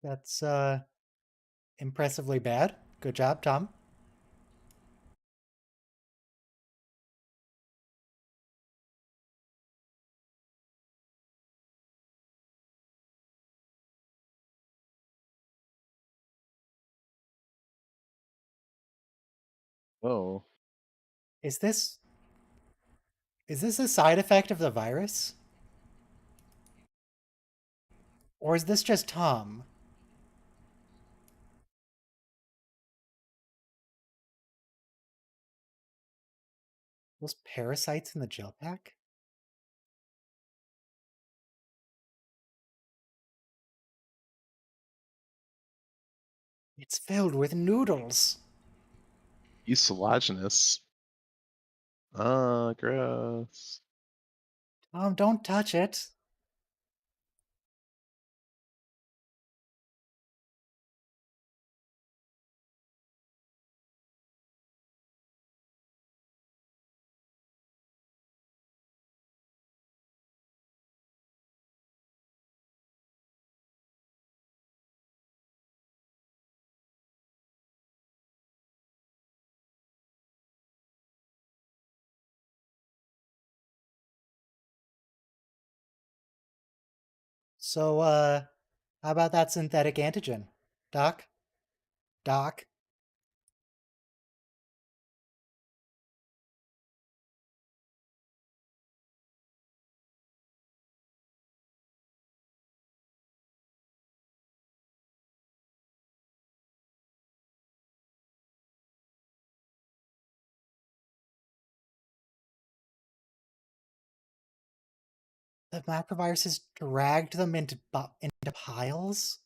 That's impressively bad. Good job, Tom. Oh. Is this a side effect of the virus? Or is this just Tom? Those parasites in the gel pack? It's filled with noodles. Mucilaginous. Ah, gross. Tom, don't touch it. So, how about that synthetic antigen? Doc? Doc? The macroviruses dragged them into piles?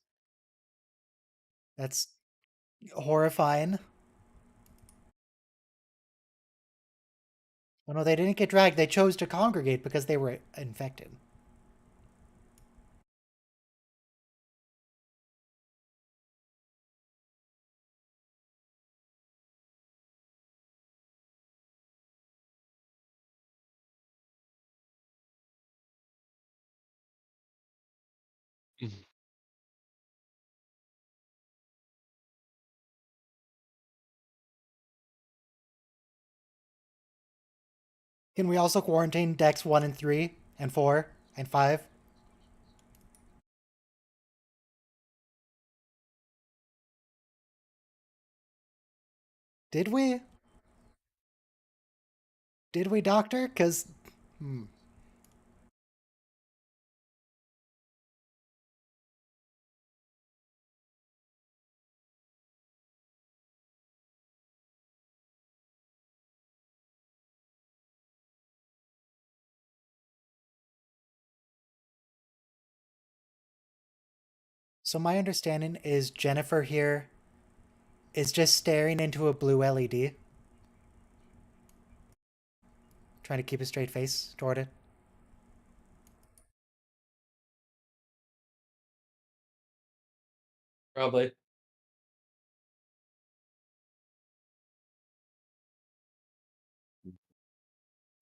That's horrifying. Oh no, they didn't get dragged. They chose to congregate because they were infected. Mhm. Can we also quarantine decks 1 and 3 and 4 and 5? Did we? Did we, Doctor? Because. So my understanding is Jennifer here is just staring into a blue LED, trying to keep a straight face toward it. Probably.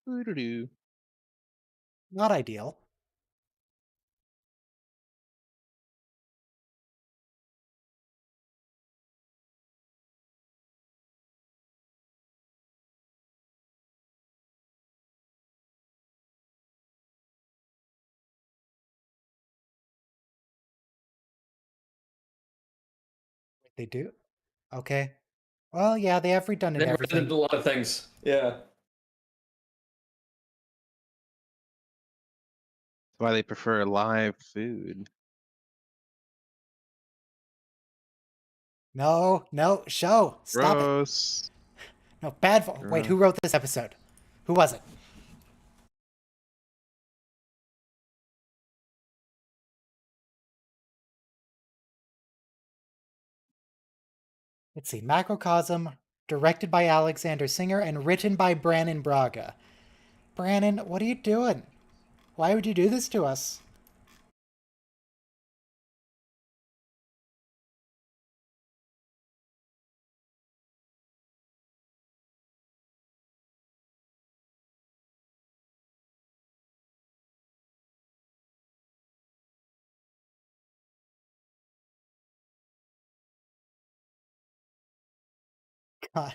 Doo-doo-doo. Not ideal. They do? Okay. Well, yeah, they have redundant They've everything. redundant a lot of things. Yeah. That's why they prefer live food. No, no, show. Stop it. Gross. No, bad. Wait, who wrote this episode? Who was it? Let's see. Macrocosm, directed by Alexander Singer and written by Brannon Braga. Brannon, what are you doing? Why would you do this to us? God,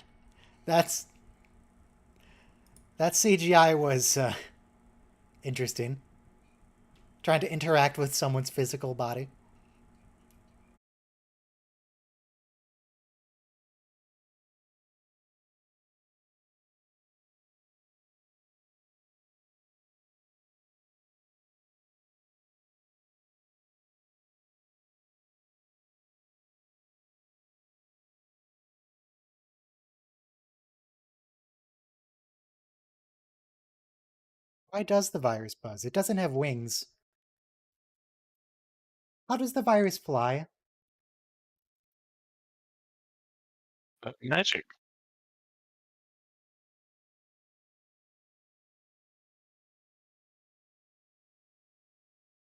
that's that CGI was interesting. Trying to interact with someone's physical body. Why does the virus buzz? It doesn't have wings. How does the virus fly? Magic.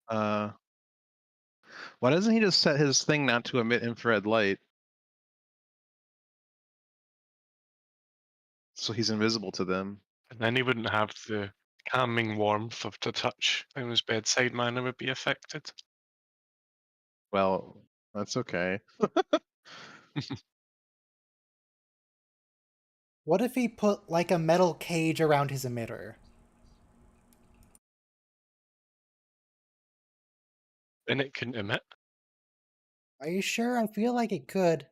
Uh, why doesn't he just set his thing not to emit infrared light so he's invisible to them? And then he wouldn't have the calming warmth of the touch, and his bedside manner would be affected. Well, that's okay. What if he put like a metal cage around his emitter? And it couldn't emit. Are you sure? I feel like it could.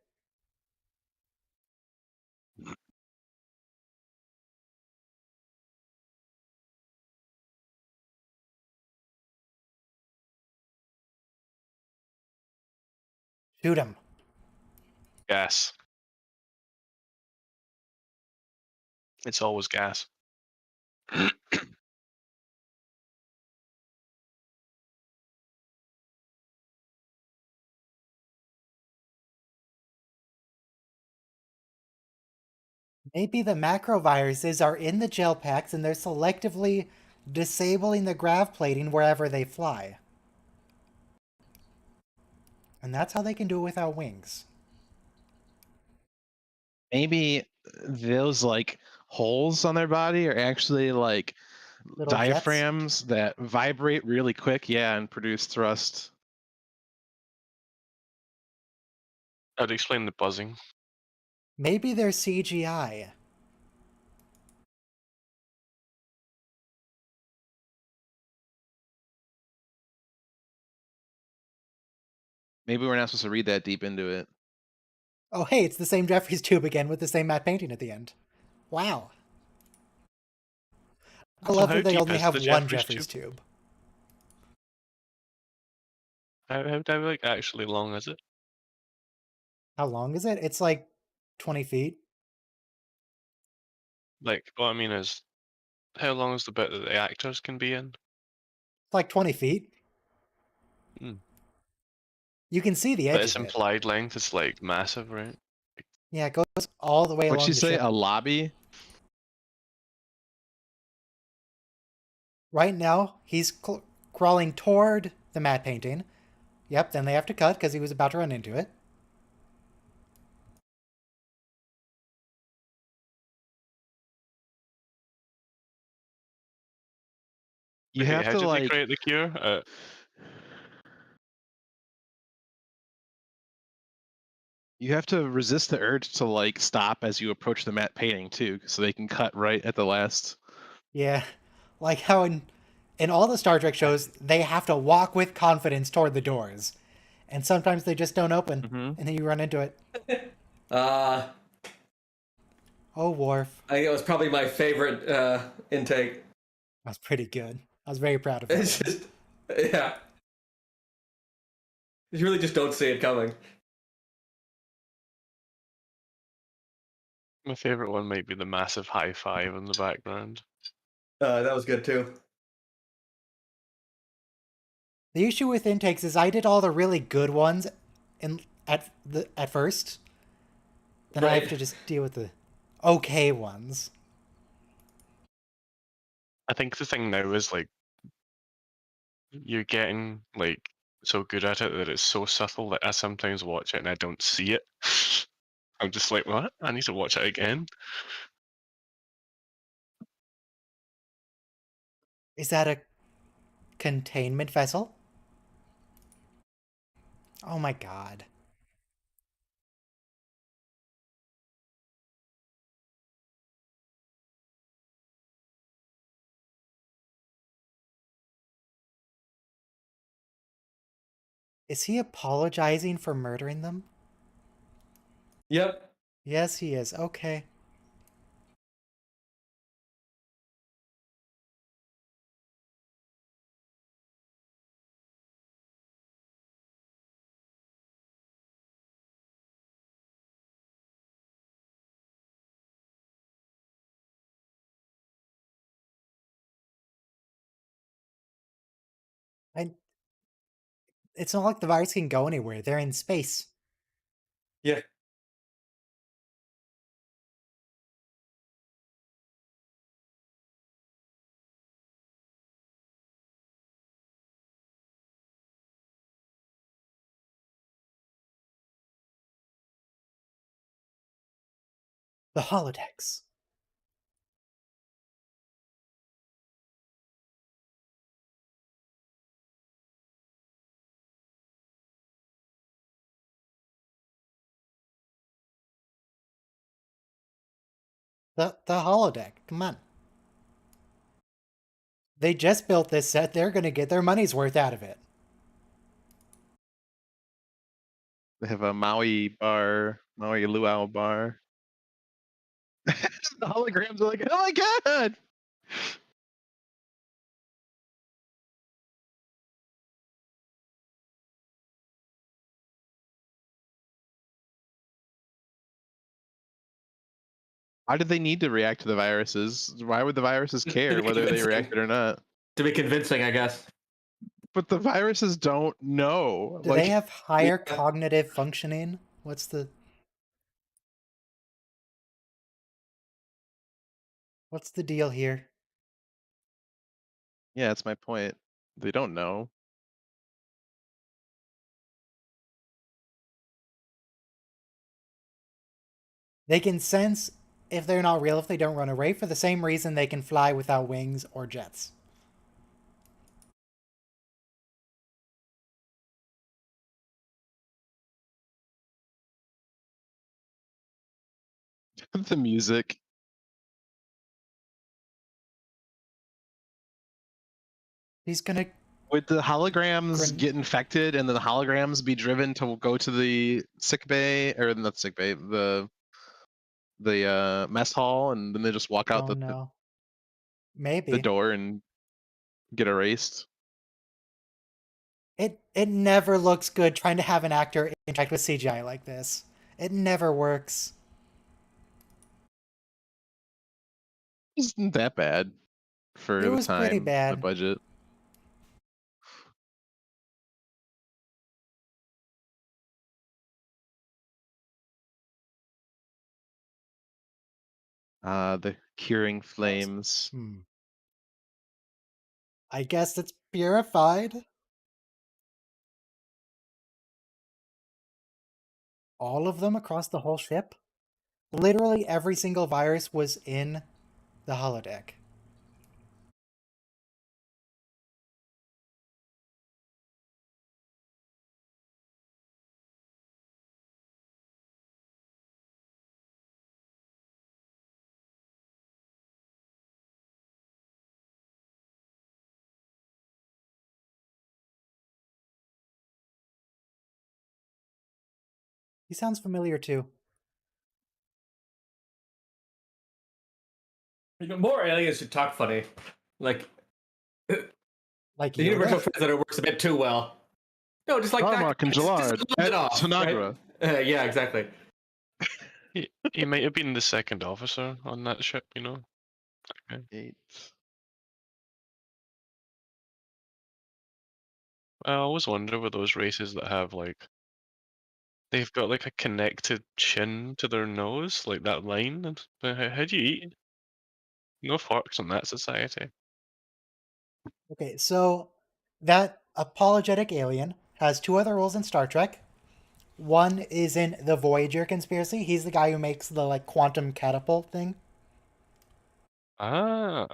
Shoot him. Gas. It's always gas. Maybe the macroviruses are in the gel packs and they're selectively disabling the grav plating wherever they fly. And that's how they can do it without wings. Maybe those like holes on their body are actually like Little jets? diaphragms that vibrate really quick, yeah, and produce thrust. I'd explain the buzzing. Maybe they're CGI. Maybe we're not supposed to read that deep into it. Oh, hey, it's the same Jeffries tube again with the same matte painting at the end. Wow. I So love how that they deep only is have the one Jeffries Jeffries tube. How like actually long is it? How long is it? It's like 20 feet. Like, what I mean is, how long is the bit that the actors can be in? It's like 20 feet. Hmm. You can see the But edge its of it. implied length is like massive, right? Yeah, it goes all the way What'd along she the say? ship. A lobby? Right now, he's crawling toward the matte painting. Yep, then they have to cut because he was about to run into it. You Okay, have how to did they like create the cure? you have to resist the urge to like stop as you approach the matte painting too, so they can cut right at the last. Yeah, like how in all the Star Trek shows, they have to walk with confidence toward the doors. And sometimes they just don't open, Mm-hmm. and then you run into it. I Oh, Worf. think it was probably my favorite intake. That was pretty good. I was very proud of that It's one. just, yeah. You really just don't see it coming. My favorite one might be the massive high five in the background. That was good too. The issue with intakes is I did all the really good ones at first. Then I have to just deal with the okay ones. I think the thing now is like you're getting like so good at it that it's so subtle that I sometimes watch it and I don't see it. I'm just like, what? I need to watch it again. Is that a containment vessel? Oh my god. Is he apologizing for murdering them? Yep. Yes, he is. Okay. I, it's not like the virus can go anywhere. They're in space. Yeah. The holodecks. The holodeck. Come on. They just built this set. They're going to get their money's worth out of it. They have a Maui bar, Maui luau bar. The holograms are like, oh my god! Why did they need to react to the viruses? Why would the viruses care whether they reacted or not? To be convincing, I guess. But the viruses don't know. Do Like, they have higher Yeah. cognitive functioning? What's the... What's the deal here? Yeah, that's my point. They don't know. They can sense if they're not real if they don't run away for the same reason they can fly without wings or jets. The music. He's gonna... Would the holograms Grin- get infected and then the holograms be driven to go to the sick bay, or not sick bay, the mess hall, and then they just walk out Oh no. the Maybe. door and get erased? It never looks good trying to have an actor interact with CGI like this. It never works. Isn't that bad for It the was pretty time, the bad. budget? The curing flames. I guess it's purified. All of them across the whole ship? Literally every single virus was in the holodeck. He sounds familiar too. More aliens should talk funny. Like Like the Yoda? universal translator works a bit too well. No, just like Tarmac and just a Jalard little at bit off, Tanagra. right? Yeah, exactly. He might have been the second officer on that ship, you know. Okay. 8. I always wonder with those races that have like, they've got like a connected chin to their nose, like that line. And how do you eat? No forks in that society. Okay, so that apologetic alien has two other roles in Star Trek. One is in the Voyager conspiracy. He's the guy who makes the like quantum catapult thing. Ah,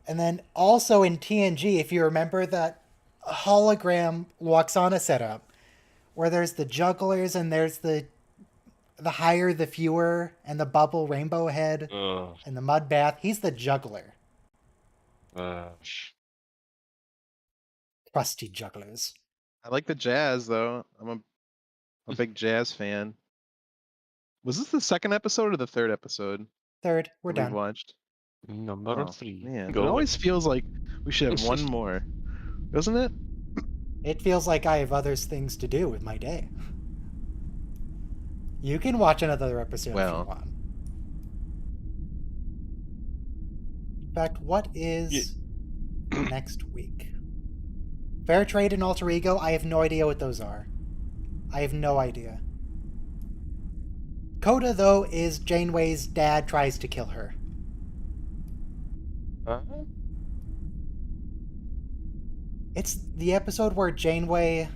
And then also in TNG, if you remember that hologram Loxana setup, where there's the jugglers and there's the higher the fewer and the bubble rainbow head and the mud bath, he's the juggler. Crusty jugglers. I like the jazz though. I'm a big jazz fan. Was this the second episode or the third episode Third, we're that we've done. watched? number Oh, 3. man, Go it always feels like we should have one more, doesn't it? It feels like I have other things to do with my day. You can watch another episode if Well. you want. In fact, what is next week? Fair Trade and Alter Ego, I have no idea what those are. I have no idea. Coda, though, is Janeway's dad tries to kill her. It's the episode where Janeway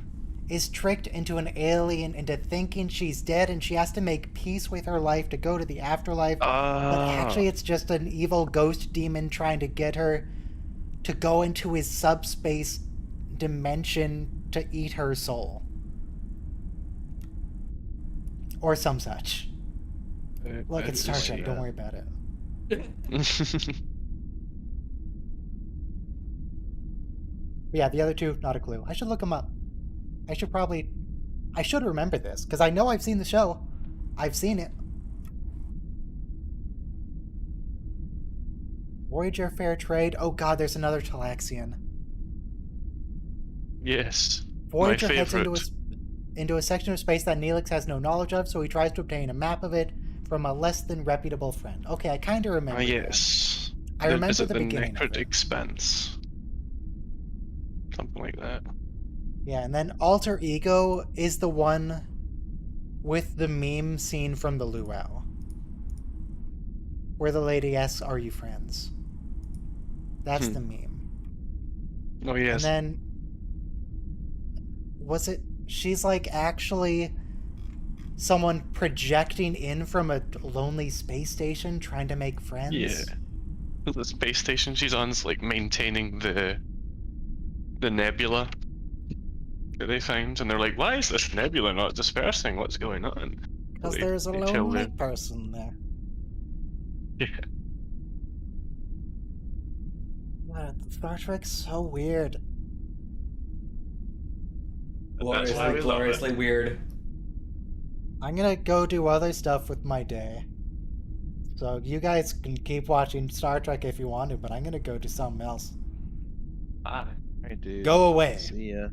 is tricked into an alien into thinking she's dead and she has to make peace with her life to go to the afterlife. But actually it's just an evil ghost demon trying to get her to go into his subspace dimension to eat her soul. Or some such. Look, it's Star Trek, don't worry about it. But yeah, the other two, not a clue. I should look them up. I should remember this, because I know I've seen the show. I've seen it. Voyager, Fair Trade. Oh god, there's another Talaxian. Yes. Voyager my heads favorite. into a section of space that Neelix has no knowledge of, so he tries to obtain a map of it from a less than reputable friend. Okay, I kind of remember. Yes. I remember Is it the beginning of Necrotic it. Expanse? Something like that. Yeah, and then Alter Ego is the one with the meme scene from the Luau. where the lady asks, "Are you friends?" That's the meme. Oh yes. And then was it? She's like actually someone projecting in from a lonely space station trying to make friends. Yeah. The space station she's on is like maintaining the nebula that they find, and they're like, "Why is this nebula not dispersing? What's going on?" Because They- there's a they tell lonely the- person there. Yeah. God, Star Trek's so weird. That's why we love it. Gloriously weird. I'm gonna go do other stuff with my day. So you guys can keep watching Star Trek if you want to, but I'm gonna go do something else. Ah. All right, dude. Go away. See ya.